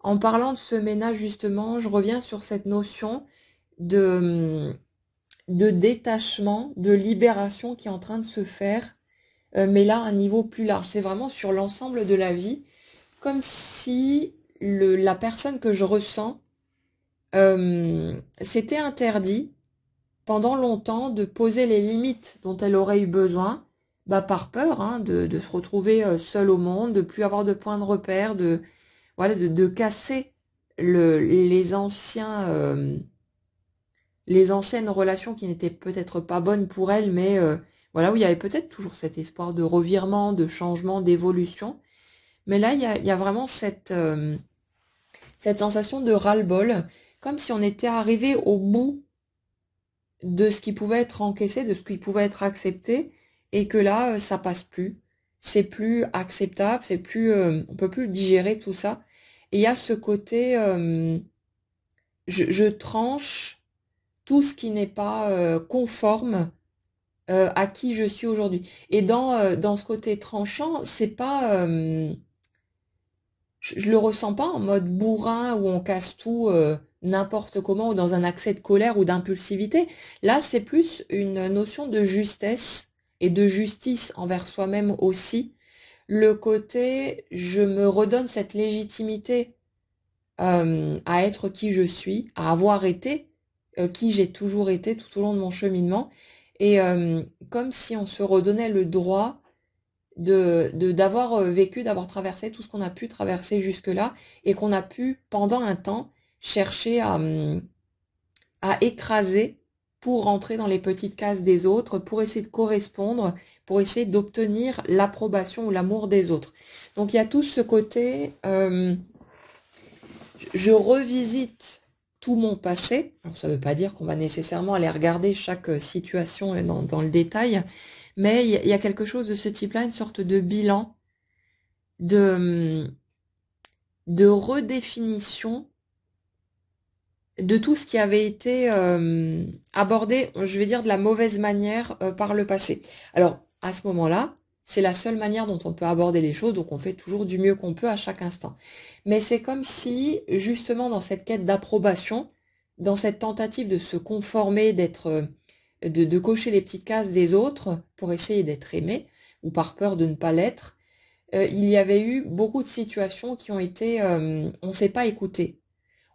En parlant de ce ménage, justement, je reviens sur cette notion de, de détachement, de libération qui est en train de se faire, mais là, à un niveau plus large. C'est vraiment sur l'ensemble de la vie, comme si la personne que je ressens s'était interdit pendant longtemps de poser les limites dont elle aurait eu besoin, bah, par peur hein, de se retrouver seule au monde, de plus avoir de point de repère, voilà, de casser les anciennes relations qui n'étaient peut-être pas bonnes pour elle, mais voilà, où il y avait peut-être toujours cet espoir de revirement, de changement, d'évolution. Mais là, il y a vraiment cette sensation de ras-le-bol, comme si on était arrivé au bout de ce qui pouvait être encaissé, de ce qui pouvait être accepté, et que là, ça passe plus. C'est plus acceptable, c'est plus, on peut plus digérer tout ça. Et il y a ce côté, je tranche tout ce qui n'est pas conforme à qui je suis aujourd'hui. Et dans ce côté tranchant, c'est pas, je le ressens pas en mode bourrin où on casse tout n'importe comment ou dans un accès de colère ou d'impulsivité. Là, c'est plus une notion de justesse et de justice envers soi-même aussi. Le côté, je me redonne cette légitimité à être qui je suis, à avoir été. qui j'ai toujours été tout au long de mon cheminement. Et comme si on se redonnait le droit d'avoir vécu, d'avoir traversé tout ce qu'on a pu traverser jusque-là, et qu'on a pu, pendant un temps, chercher à écraser pour rentrer dans les petites cases des autres, pour essayer de correspondre, pour essayer d'obtenir l'approbation ou l'amour des autres. Donc il y a tout ce côté, je revisite tout mon passé. Alors ça ne veut pas dire qu'on va nécessairement aller regarder chaque situation dans le détail, mais il y a quelque chose de ce type-là, une sorte de bilan, de, de redéfinition de tout ce qui avait été abordé, je vais dire de la mauvaise manière par le passé. Alors, à ce moment-là, c'est la seule manière dont on peut aborder les choses, donc on fait toujours du mieux qu'on peut à chaque instant. Mais c'est comme si, justement, dans cette quête d'approbation, dans cette tentative de se conformer, de cocher les petites cases des autres pour essayer d'être aimé, ou par peur de ne pas l'être, il y avait eu beaucoup de situations qui ont été, on ne s'est pas écouté.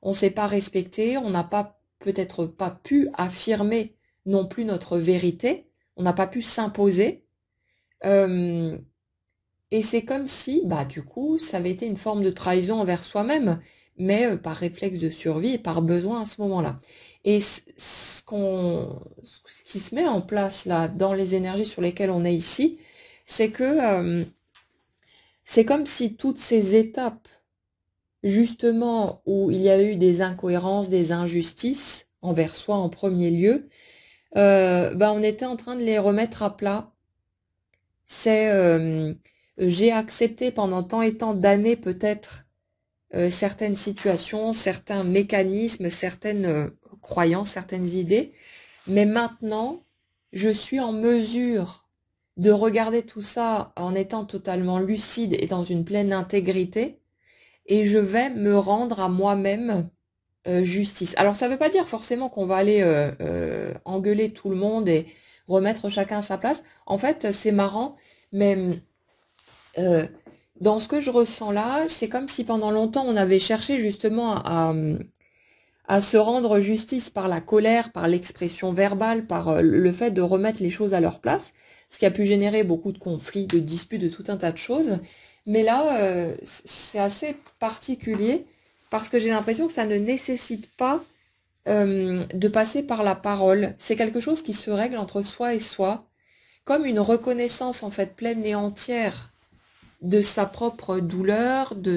On ne s'est pas respecté, on n'a pas peut-être pas pu affirmer non plus notre vérité, on n'a pas pu s'imposer. Euh, et c'est comme si, bah du coup, ça avait été une forme de trahison envers soi-même, mais par réflexe de survie et par besoin à ce moment-là. Et ce qui se met en place là, dans les énergies sur lesquelles on est ici, c'est que c'est comme si toutes ces étapes justement où il y avait eu des incohérences, des injustices envers soi en premier lieu, bah, on était en train de les remettre à plat. C'est j'ai accepté pendant tant et tant d'années peut-être certaines situations, certains mécanismes, certaines croyances, certaines idées, mais maintenant je suis en mesure de regarder tout ça en étant totalement lucide et dans une pleine intégrité, et je vais me rendre à moi-même justice. Alors ça ne veut pas dire forcément qu'on va aller engueuler tout le monde et remettre chacun à sa place. En fait, c'est marrant, mais euh, dans ce que je ressens là, c'est comme si pendant longtemps on avait cherché justement à se rendre justice par la colère, par l'expression verbale, par le fait de remettre les choses à leur place, ce qui a pu générer beaucoup de conflits, de disputes, de tout un tas de choses. Mais là, c'est assez particulier parce que j'ai l'impression que ça ne nécessite pas de passer par la parole. C'est quelque chose qui se règle entre soi et soi, comme une reconnaissance en fait pleine et entière de sa propre douleur, de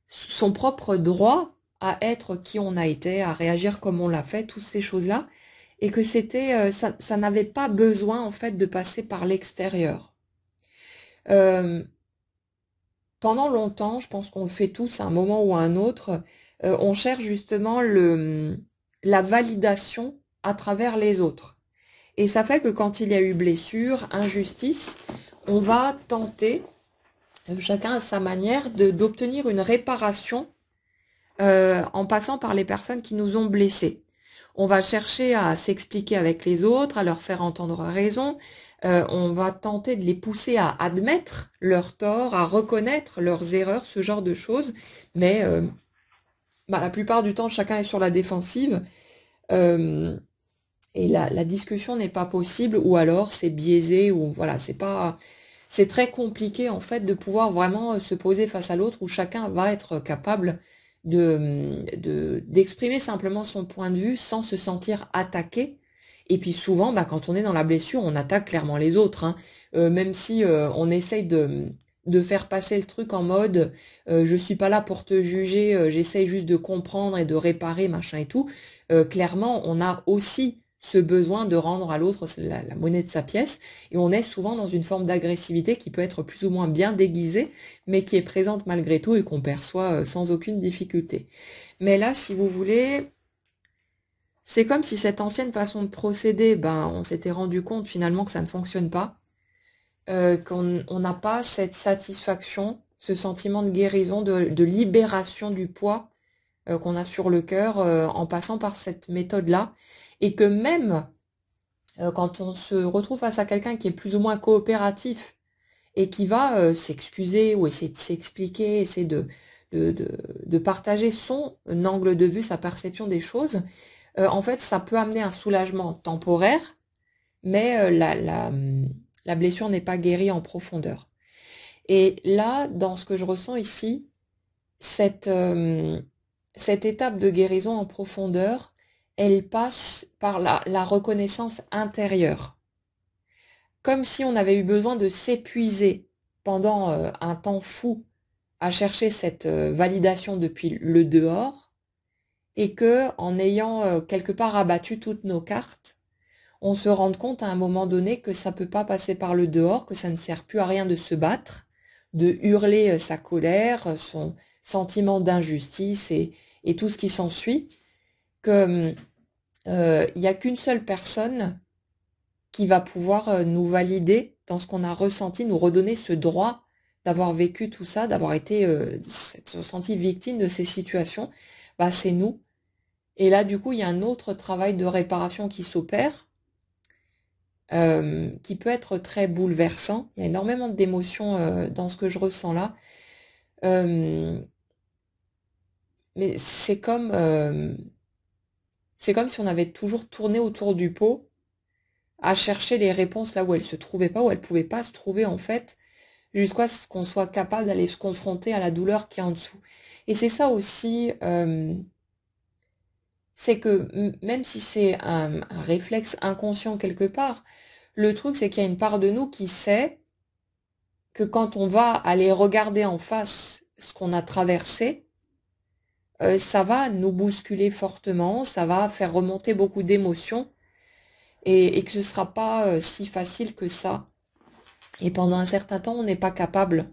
son propre droit à être qui on a été, à réagir comme on l'a fait, toutes ces choses-là, et que ça n'avait pas besoin en fait de passer par l'extérieur. Euh, Pendant longtemps, je pense qu'on le fait tous à un moment ou à un autre, on cherche justement la validation à travers les autres. Et ça fait que quand il y a eu blessure, injustice, on va tenter, chacun à sa manière, d'obtenir une réparation en passant par les personnes qui nous ont blessés. On va chercher à s'expliquer avec les autres, à leur faire entendre raison. On va tenter de les pousser à admettre leurs torts, à reconnaître leurs erreurs, ce genre de choses. Mais bah, la plupart du temps, chacun est sur la défensive. Euh, et la discussion n'est pas possible, ou alors c'est biaisé, ou voilà, c'est très compliqué en fait de pouvoir vraiment se poser face à l'autre, où chacun va être capable d'exprimer simplement son point de vue sans se sentir attaqué. Et puis souvent, bah, quand on est dans la blessure, on attaque clairement les autres, hein. Même si on essaye de faire passer le truc en mode je suis pas là pour te juger, j'essaye juste de comprendre et de réparer, machin et tout. Clairement, on a aussi ce besoin de rendre à l'autre la monnaie de sa pièce, et on est souvent dans une forme d'agressivité qui peut être plus ou moins bien déguisée, mais qui est présente malgré tout et qu'on perçoit sans aucune difficulté. Mais là, si vous voulez, c'est comme si cette ancienne façon de procéder, ben, on s'était rendu compte finalement que ça ne fonctionne pas, qu'on n'a pas cette satisfaction, ce sentiment de guérison, de libération du poids qu'on a sur le cœur en passant par cette méthode-là, et que même quand on se retrouve face à quelqu'un qui est plus ou moins coopératif et qui va s'excuser ou essayer de s'expliquer, essayer de partager son angle de vue, sa perception des choses, en fait, ça peut amener un soulagement temporaire, mais la blessure n'est pas guérie en profondeur. Et là, dans ce que je ressens ici, cette étape de guérison en profondeur, elle passe par la reconnaissance intérieure. Comme si on avait eu besoin de s'épuiser pendant un temps fou à chercher cette validation depuis le dehors, et que en ayant quelque part abattu toutes nos cartes, on se rende compte à un moment donné que ça peut pas passer par le dehors, que ça ne sert plus à rien de se battre, de hurler sa colère, son sentiment d'injustice et tout ce qui s'ensuit, que il n'y a qu'une seule personne qui va pouvoir nous valider dans ce qu'on a ressenti, nous redonner ce droit d'avoir vécu tout ça, d'avoir été se senti victime de ces situations, bah c'est nous. Et là, du coup, il y a un autre travail de réparation qui s'opère, qui peut être très bouleversant. Il y a énormément d'émotions dans ce que je ressens là. Mais c'est comme si on avait toujours tourné autour du pot à chercher les réponses là où elles se trouvaient pas, où elles pouvaient pas se trouver en fait, jusqu'à ce qu'on soit capable d'aller se confronter à la douleur qui est en dessous. Et c'est ça aussi, c'est que même si c'est un réflexe inconscient quelque part, le truc c'est qu'il y a une part de nous qui sait que quand on va aller regarder en face ce qu'on a traversé, ça va nous bousculer fortement, ça va faire remonter beaucoup d'émotions et que ce sera pas si facile que ça. Et pendant un certain temps, on n'est pas capable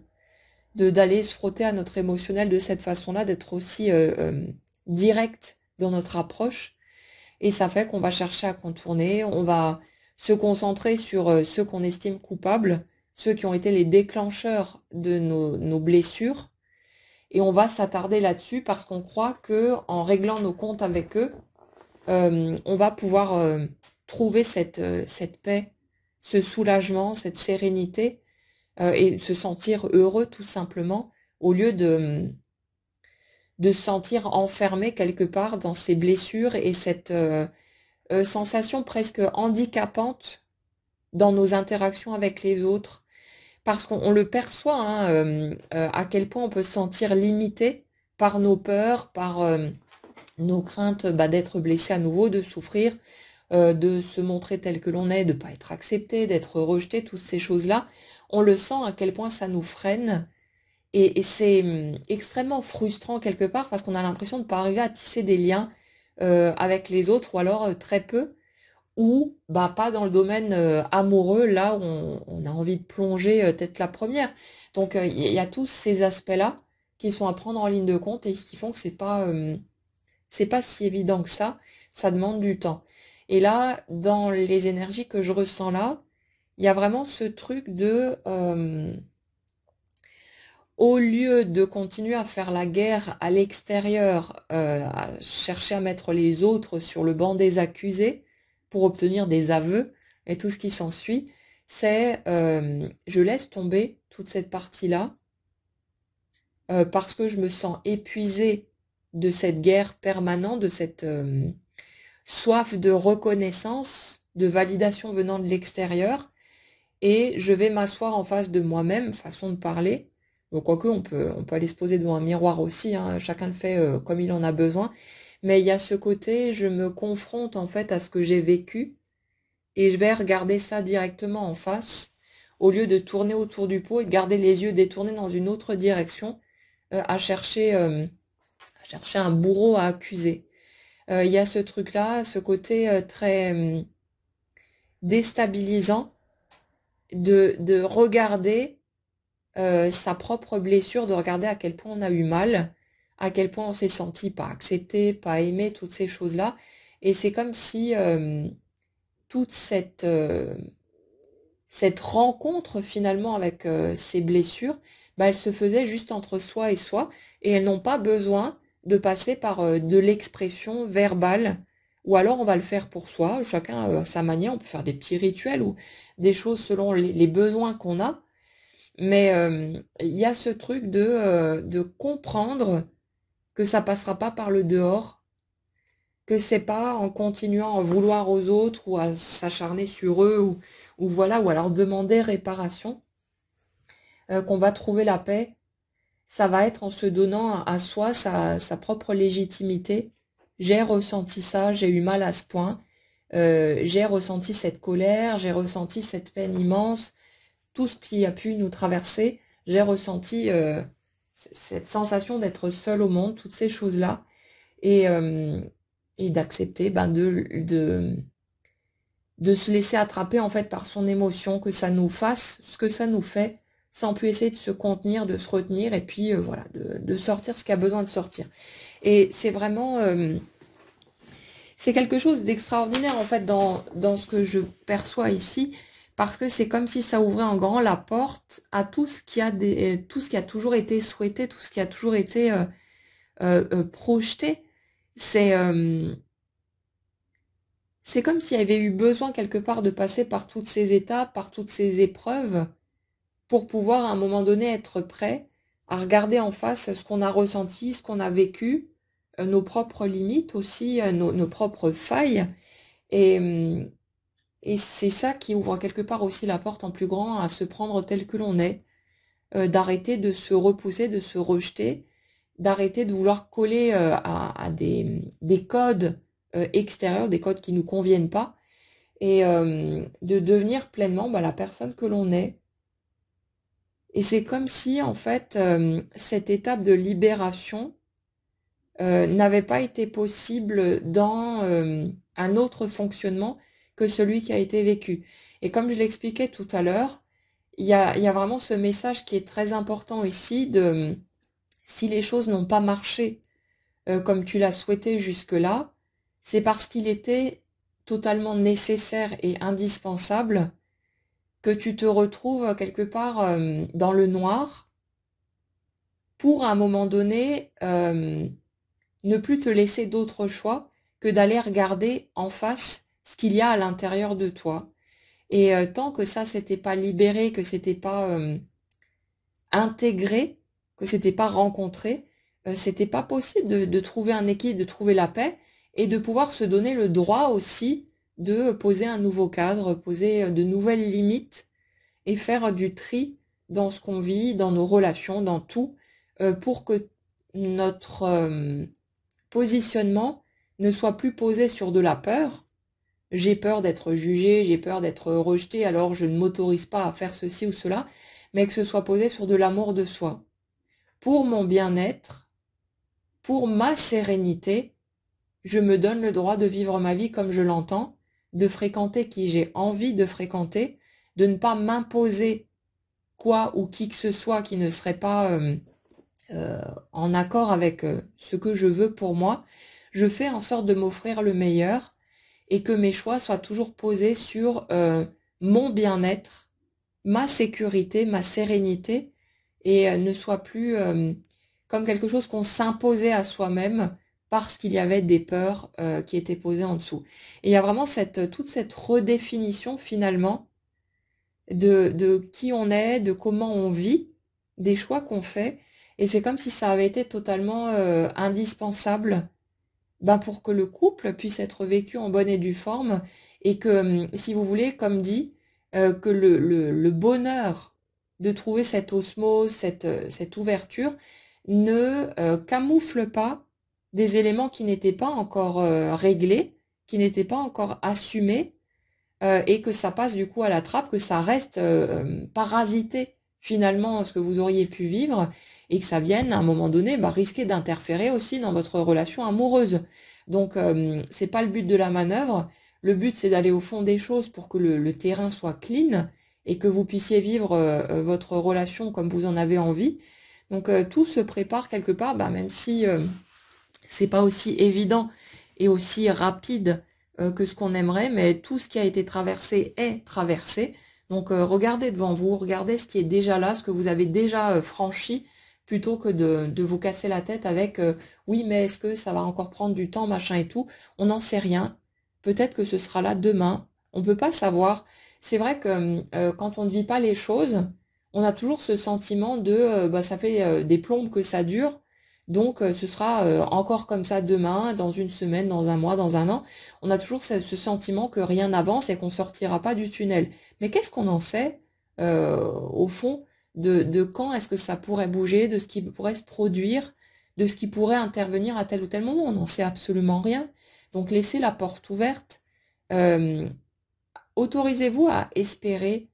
d'aller se frotter à notre émotionnel de cette façon-là, d'être aussi direct dans notre approche. Et ça fait qu'on va chercher à contourner, on va se concentrer sur ceux qu'on estime coupables, ceux qui ont été les déclencheurs de nos blessures. Et on va s'attarder là-dessus parce qu'on croit que en réglant nos comptes avec eux, on va pouvoir trouver cette paix, ce soulagement, cette sérénité et se sentir heureux tout simplement au lieu de se sentir enfermé quelque part dans ces blessures et cette sensation presque handicapante dans nos interactions avec les autres. Parce qu'on le perçoit, hein, à quel point on peut se sentir limité par nos peurs, par nos craintes d'être blessé à nouveau, de souffrir, de se montrer tel que l'on est, de ne pas être accepté, d'être rejeté, toutes ces choses-là. On le sent à quel point ça nous freine. Et c'est extrêmement frustrant quelque part parce qu'on a l'impression de ne pas arriver à tisser des liens avec les autres ou alors très peu ou bah pas dans le domaine amoureux là où on a envie de plonger tête la première. Donc il y a tous ces aspects-là qui sont à prendre en ligne de compte et qui font que c'est pas si évident que ça demande du temps. Et là, dans les énergies que je ressens là, il y a vraiment ce truc de au lieu de continuer à faire la guerre à l'extérieur, à chercher à mettre les autres sur le banc des accusés pour obtenir des aveux et tout ce qui s'ensuit, c'est je laisse tomber toute cette partie-là parce que je me sens épuisée de cette guerre permanente, de cette soif de reconnaissance, de validation venant de l'extérieur, et je vais m'asseoir en face de moi-même, façon de parler. Donc, quoique, on peut aller se poser devant un miroir aussi, hein, chacun le fait comme il en a besoin. Mais il y a ce côté, je me confronte en fait à ce que j'ai vécu et je vais regarder ça directement en face, au lieu de tourner autour du pot et de garder les yeux détournés dans une autre direction, à chercher un bourreau à accuser. Il y a ce truc-là, ce côté très déstabilisant de regarder sa propre blessure, de regarder à quel point on a eu mal, à quel point on s'est senti pas accepté, pas aimé, toutes ces choses-là. Et c'est comme si toute cette rencontre finalement avec ces blessures, bah, elle se faisait juste entre soi et soi, et elles n'ont pas besoin de passer par de l'expression verbale, ou alors on va le faire pour soi, chacun à sa manière, on peut faire des petits rituels ou des choses selon les besoins qu'on a, Mais il y a ce truc de comprendre que ça passera pas par le dehors, que c'est pas en continuant à en vouloir aux autres ou à s'acharner sur eux ou voilà, ou à leur demander réparation, qu'on va trouver la paix. Ça va être en se donnant à soi sa propre légitimité. J'ai ressenti ça, j'ai eu mal à ce point, j'ai ressenti cette colère, j'ai ressenti cette peine immense, tout ce qui a pu nous traverser, j'ai ressenti cette sensation d'être seul au monde, toutes ces choses-là, et, euh, et d'accepter de se laisser attraper en fait par son émotion, que ça nous fasse ce que ça nous fait, sans plus essayer de se contenir, de se retenir, et puis voilà, de sortir ce qui a besoin de sortir. Et c'est vraiment, c'est quelque chose d'extraordinaire en fait dans ce que je perçois ici, parce que c'est comme si ça ouvrait en grand la porte à tout ce qui a tout ce qui a toujours été souhaité, tout ce qui a toujours été projeté. C'est c'est comme s'il y avait eu besoin quelque part de passer par toutes ces étapes, par toutes ces épreuves, pour pouvoir à un moment donné être prêt à regarder en face ce qu'on a ressenti, ce qu'on a vécu, nos propres limites aussi, nos propres failles. Et, et c'est ça qui ouvre quelque part aussi la porte en plus grand à se prendre tel que l'on est, d'arrêter de se repousser, de se rejeter, d'arrêter de vouloir coller à des codes extérieurs, des codes qui ne nous conviennent pas, et de devenir pleinement la personne que l'on est. Et c'est comme si, en fait, cette étape de libération n'avait pas été possible dans un autre fonctionnement que celui qui a été vécu. Et comme je l'expliquais tout à l'heure, il y a vraiment ce message qui est très important ici de si les choses n'ont pas marché comme tu l'as souhaité jusque-là, c'est parce qu'il était totalement nécessaire et indispensable que tu te retrouves quelque part dans le noir pour à un moment donné ne plus te laisser d'autre choix que d'aller regarder en face ce qu'il y a à l'intérieur de toi. Et tant que ça s'était pas libéré, que c'était pas intégré, que c'était pas rencontré, c'était pas possible de trouver un équilibre, de trouver la paix et de pouvoir se donner le droit aussi de poser un nouveau cadre, poser de nouvelles limites et faire du tri dans ce qu'on vit, dans nos relations, dans tout, pour que notre positionnement ne soit plus posé sur de la peur. J'ai peur d'être jugé, j'ai peur d'être rejeté, alors je ne m'autorise pas à faire ceci ou cela, mais que ce soit posé sur de l'amour de soi. Pour mon bien-être, pour ma sérénité, je me donne le droit de vivre ma vie comme je l'entends, de fréquenter qui j'ai envie de fréquenter, de ne pas m'imposer quoi ou qui que ce soit qui ne serait pas en accord avec ce que je veux pour moi. Je fais en sorte de m'offrir le meilleur et que mes choix soient toujours posés sur mon bien-être, ma sécurité, ma sérénité, et ne soient plus comme quelque chose qu'on s'imposait à soi-même parce qu'il y avait des peurs qui étaient posées en dessous. Et il y a vraiment toute cette redéfinition finalement de qui on est, de comment on vit, des choix qu'on fait, et c'est comme si ça avait été totalement indispensable pour que le couple puisse être vécu en bonne et due forme et que, si vous voulez, comme dit, que le bonheur de trouver cette osmose, cette ouverture, ne camoufle pas des éléments qui n'étaient pas encore réglés, qui n'étaient pas encore assumés, et que ça passe du coup à la trappe, que ça reste parasité finalement ce que vous auriez pu vivre et que ça vienne à un moment donné risquer d'interférer aussi dans votre relation amoureuse. Donc c'est pas le but de la manœuvre. Le but c'est d'aller au fond des choses pour que le terrain soit clean et que vous puissiez vivre votre relation comme vous en avez envie. Donc tout se prépare quelque part, même si c'est pas aussi évident et aussi rapide que ce qu'on aimerait, mais tout ce qui a été traversé est traversé. Donc regardez devant vous, regardez ce qui est déjà là, ce que vous avez déjà franchi, plutôt que de vous casser la tête avec oui, mais est-ce que ça va encore prendre du temps, machin et tout. On n'en sait rien. Peut-être que ce sera là demain. On peut pas savoir. C'est vrai que quand on ne vit pas les choses, on a toujours ce sentiment de bah, ça fait des plombes que ça dure, donc ce sera encore comme ça demain, dans une semaine, dans un mois, dans un an. On a toujours ce sentiment que rien n'avance et qu'on sortira pas du tunnel. Mais qu'est-ce qu'on en sait au fond de quand est-ce que ça pourrait bouger, de ce qui pourrait se produire, de ce qui pourrait intervenir à tel ou tel moment? On n'en sait absolument rien. Donc laissez la porte ouverte. Euh, Autorisez-vous à espérer.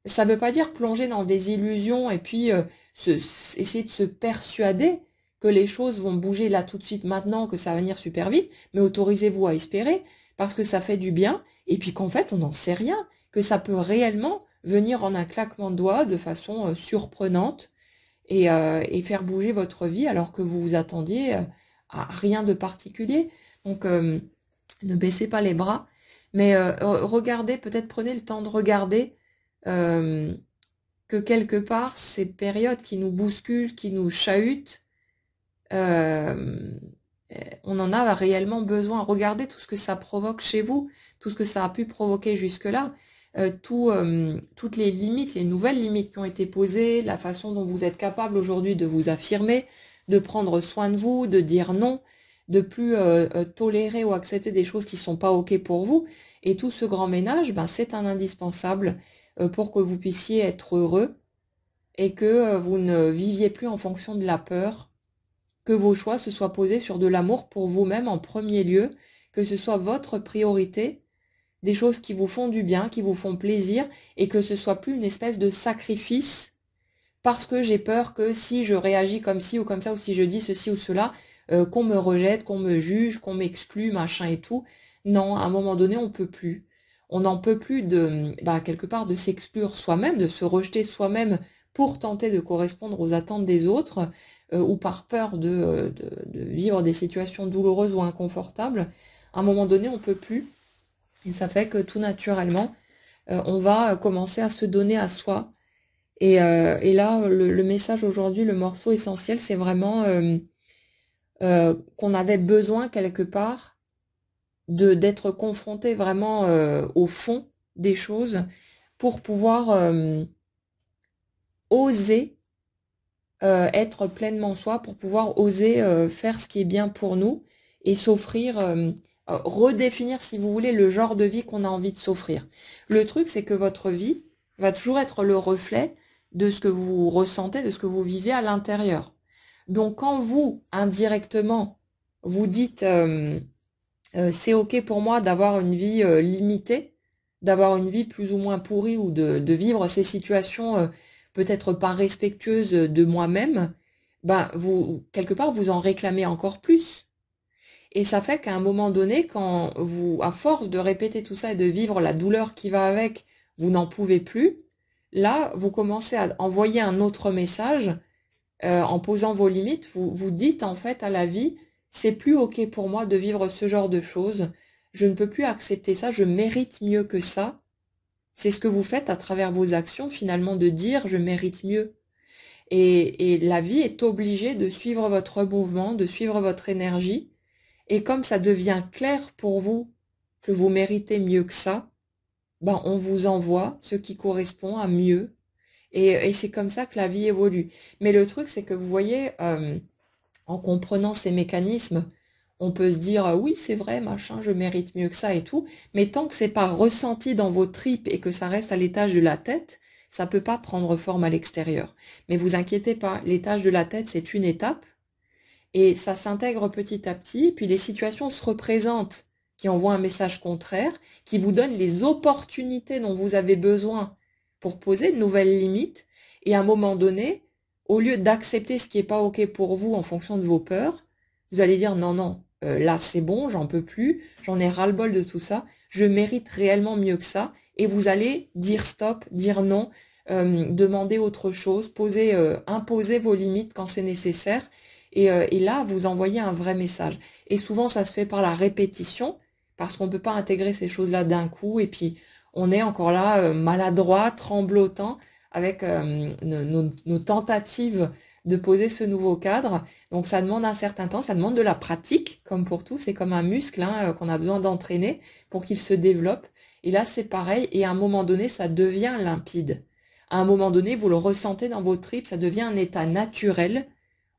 Ça ne veut pas dire plonger dans des illusions et puis essayer de se persuader que les choses vont bouger là tout de suite maintenant, que ça va venir super vite, mais autorisez-vous à espérer parce que ça fait du bien et puis qu'en fait on n'en sait rien, que ça peut réellement venir en un claquement de doigts de façon surprenante et faire bouger votre vie alors que vous vous attendiez à rien de particulier. Donc ne baissez pas les bras, mais regardez, peut-être prenez le temps de regarder euh, que quelque part, ces périodes qui nous bousculent, qui nous chahutent, euh, on en a réellement besoin. Regardez tout ce que ça provoque chez vous, tout ce que ça a pu provoquer jusque-là, toutes les limites, les nouvelles limites qui ont été posées, la façon dont vous êtes capable aujourd'hui de vous affirmer, de prendre soin de vous, de dire non, de plus tolérer ou accepter des choses qui sont pas OK pour vous. Et tout ce grand ménage, ben, c'est un indispensable pour que vous puissiez être heureux et que vous ne viviez plus en fonction de la peur, que vos choix se soient posés sur de l'amour pour vous-même en premier lieu, que ce soit votre priorité, des choses qui vous font du bien, qui vous font plaisir, et que ce soit plus une espèce de sacrifice parce que j'ai peur que si je réagis comme ci ou comme ça, ou si je dis ceci ou cela, qu'on me rejette, qu'on me juge, qu'on m'exclue, machin et tout. Non, à un moment donné, on peut plus. On n'en peut plus de, bah, quelque part, de s'exclure soi-même, de se rejeter soi-même pour tenter de correspondre aux attentes des autres, ou par peur de vivre des situations douloureuses ou inconfortables. À un moment donné, on peut plus. Et ça fait que tout naturellement, on va commencer à se donner à soi. Et là, le message aujourd'hui, le morceau essentiel, c'est vraiment qu'on avait besoin quelque part d'être confronté vraiment au fond des choses pour pouvoir oser être pleinement soi, pour pouvoir oser faire ce qui est bien pour nous et s'offrir, redéfinir, si vous voulez, le genre de vie qu'on a envie de s'offrir. Le truc, c'est que votre vie va toujours être le reflet de ce que vous ressentez, de ce que vous vivez à l'intérieur. Donc quand vous, indirectement, vous dites c'est OK pour moi d'avoir une vie limitée, d'avoir une vie plus ou moins pourrie ou de vivre ces situations peut-être pas respectueuses de moi-même, ben vous, quelque part, vous en réclamez encore plus. Et ça fait qu'à un moment donné, quand vous, à force de répéter tout ça et de vivre la douleur qui va avec, vous n'en pouvez plus, là, vous commencez à envoyer un autre message en posant vos limites, vous dites en fait à la vie, c'est plus OK pour moi de vivre ce genre de choses, je ne peux plus accepter ça, je mérite mieux que ça. C'est ce que vous faites à travers vos actions, finalement, de dire je mérite mieux. Et la vie est obligée de suivre votre mouvement, de suivre votre énergie. Et comme ça devient clair pour vous que vous méritez mieux que ça, ben on vous envoie ce qui correspond à mieux. Et c'est comme ça que la vie évolue. Mais le truc, c'est que vous voyez, en comprenant ces mécanismes, on peut se dire oui, c'est vrai, machin, je mérite mieux que ça et tout, mais tant que c'est pas ressenti dans vos tripes et que ça reste à l'étage de la tête, ça peut pas prendre forme à l'extérieur. Mais vous inquiétez pas, l'étage de la tête, c'est une étape et ça s'intègre petit à petit, puis les situations se représentent qui envoient un message contraire, qui vous donnent les opportunités dont vous avez besoin pour poser de nouvelles limites, et à un moment donné, au lieu d'accepter ce qui n'est pas OK pour vous en fonction de vos peurs, vous allez dire non, non, là c'est bon, j'en peux plus, j'en ai ras-le-bol de tout ça, je mérite réellement mieux que ça, et vous allez dire stop, dire non, demander autre chose, imposer vos limites quand c'est nécessaire, et là, vous envoyez un vrai message. Et souvent, ça se fait par la répétition, parce qu'on ne peut pas intégrer ces choses-là d'un coup, et puis on est encore là maladroit, tremblotant, avec nos tentatives de poser ce nouveau cadre. Donc ça demande un certain temps, ça demande de la pratique, comme pour tout, c'est comme un muscle hein, qu'on a besoin d'entraîner pour qu'il se développe. Et là, c'est pareil, et à un moment donné, ça devient limpide. à un moment donné, vous le ressentez dans vos tripes, ça devient un état naturel,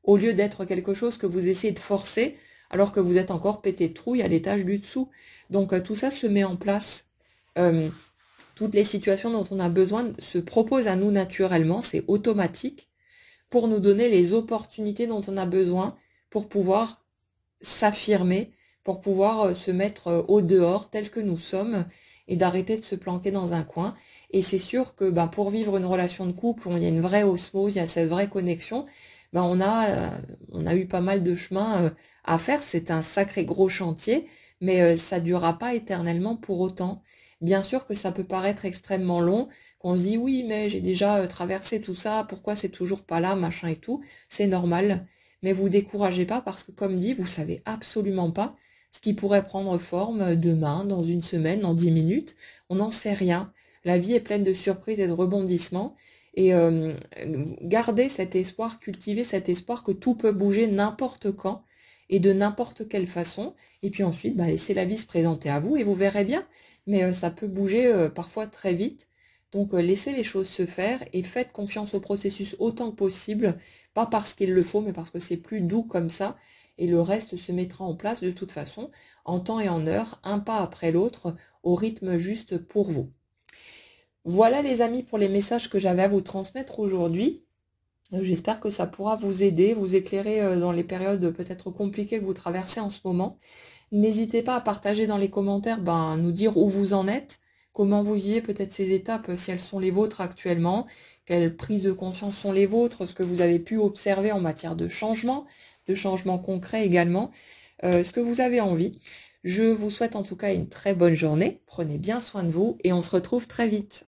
au lieu d'être quelque chose que vous essayez de forcer, alors que vous êtes encore pété de trouille à l'étage du dessous. Donc tout ça se met en place. Euh, Toutes les situations dont on a besoin se proposent à nous naturellement, c'est automatique, pour nous donner les opportunités dont on a besoin pour pouvoir s'affirmer, pour pouvoir se mettre au dehors tel que nous sommes et d'arrêter de se planquer dans un coin. Et c'est sûr que pour vivre une relation de couple où il y a une vraie osmose, il y a cette vraie connexion, on a eu pas mal de chemin à faire. C'est un sacré gros chantier, mais ça ne durera pas éternellement pour autant. Bien sûr que ça peut paraître extrêmement long, qu'on se dit oui, mais j'ai déjà traversé tout ça, pourquoi c'est toujours pas là, machin et tout. C'est normal. Mais vous découragez pas parce que, comme dit, vous savez absolument pas ce qui pourrait prendre forme demain, dans une semaine, dans 10 minutes. On n'en sait rien. La vie est pleine de surprises et de rebondissements. Et gardez cet espoir, cultivez cet espoir que tout peut bouger n'importe quand et de n'importe quelle façon. Et puis ensuite, laissez la vie se présenter à vous et vous verrez bien. Mais ça peut bouger parfois très vite. Donc laissez les choses se faire et faites confiance au processus autant que possible, pas parce qu'il le faut, mais parce que c'est plus doux comme ça, et le reste se mettra en place de toute façon, en temps et en heure, un pas après l'autre, au rythme juste pour vous. Voilà les amis pour les messages que j'avais à vous transmettre aujourd'hui. J'espère que ça pourra vous aider, vous éclairer dans les périodes peut-être compliquées que vous traversez en ce moment. N'hésitez pas à partager dans les commentaires, nous dire où vous en êtes, comment vous vivez peut-être ces étapes, si elles sont les vôtres actuellement, quelles prises de conscience sont les vôtres, ce que vous avez pu observer en matière de changement concret également, ce que vous avez envie. Je vous souhaite en tout cas une très bonne journée, prenez bien soin de vous et on se retrouve très vite.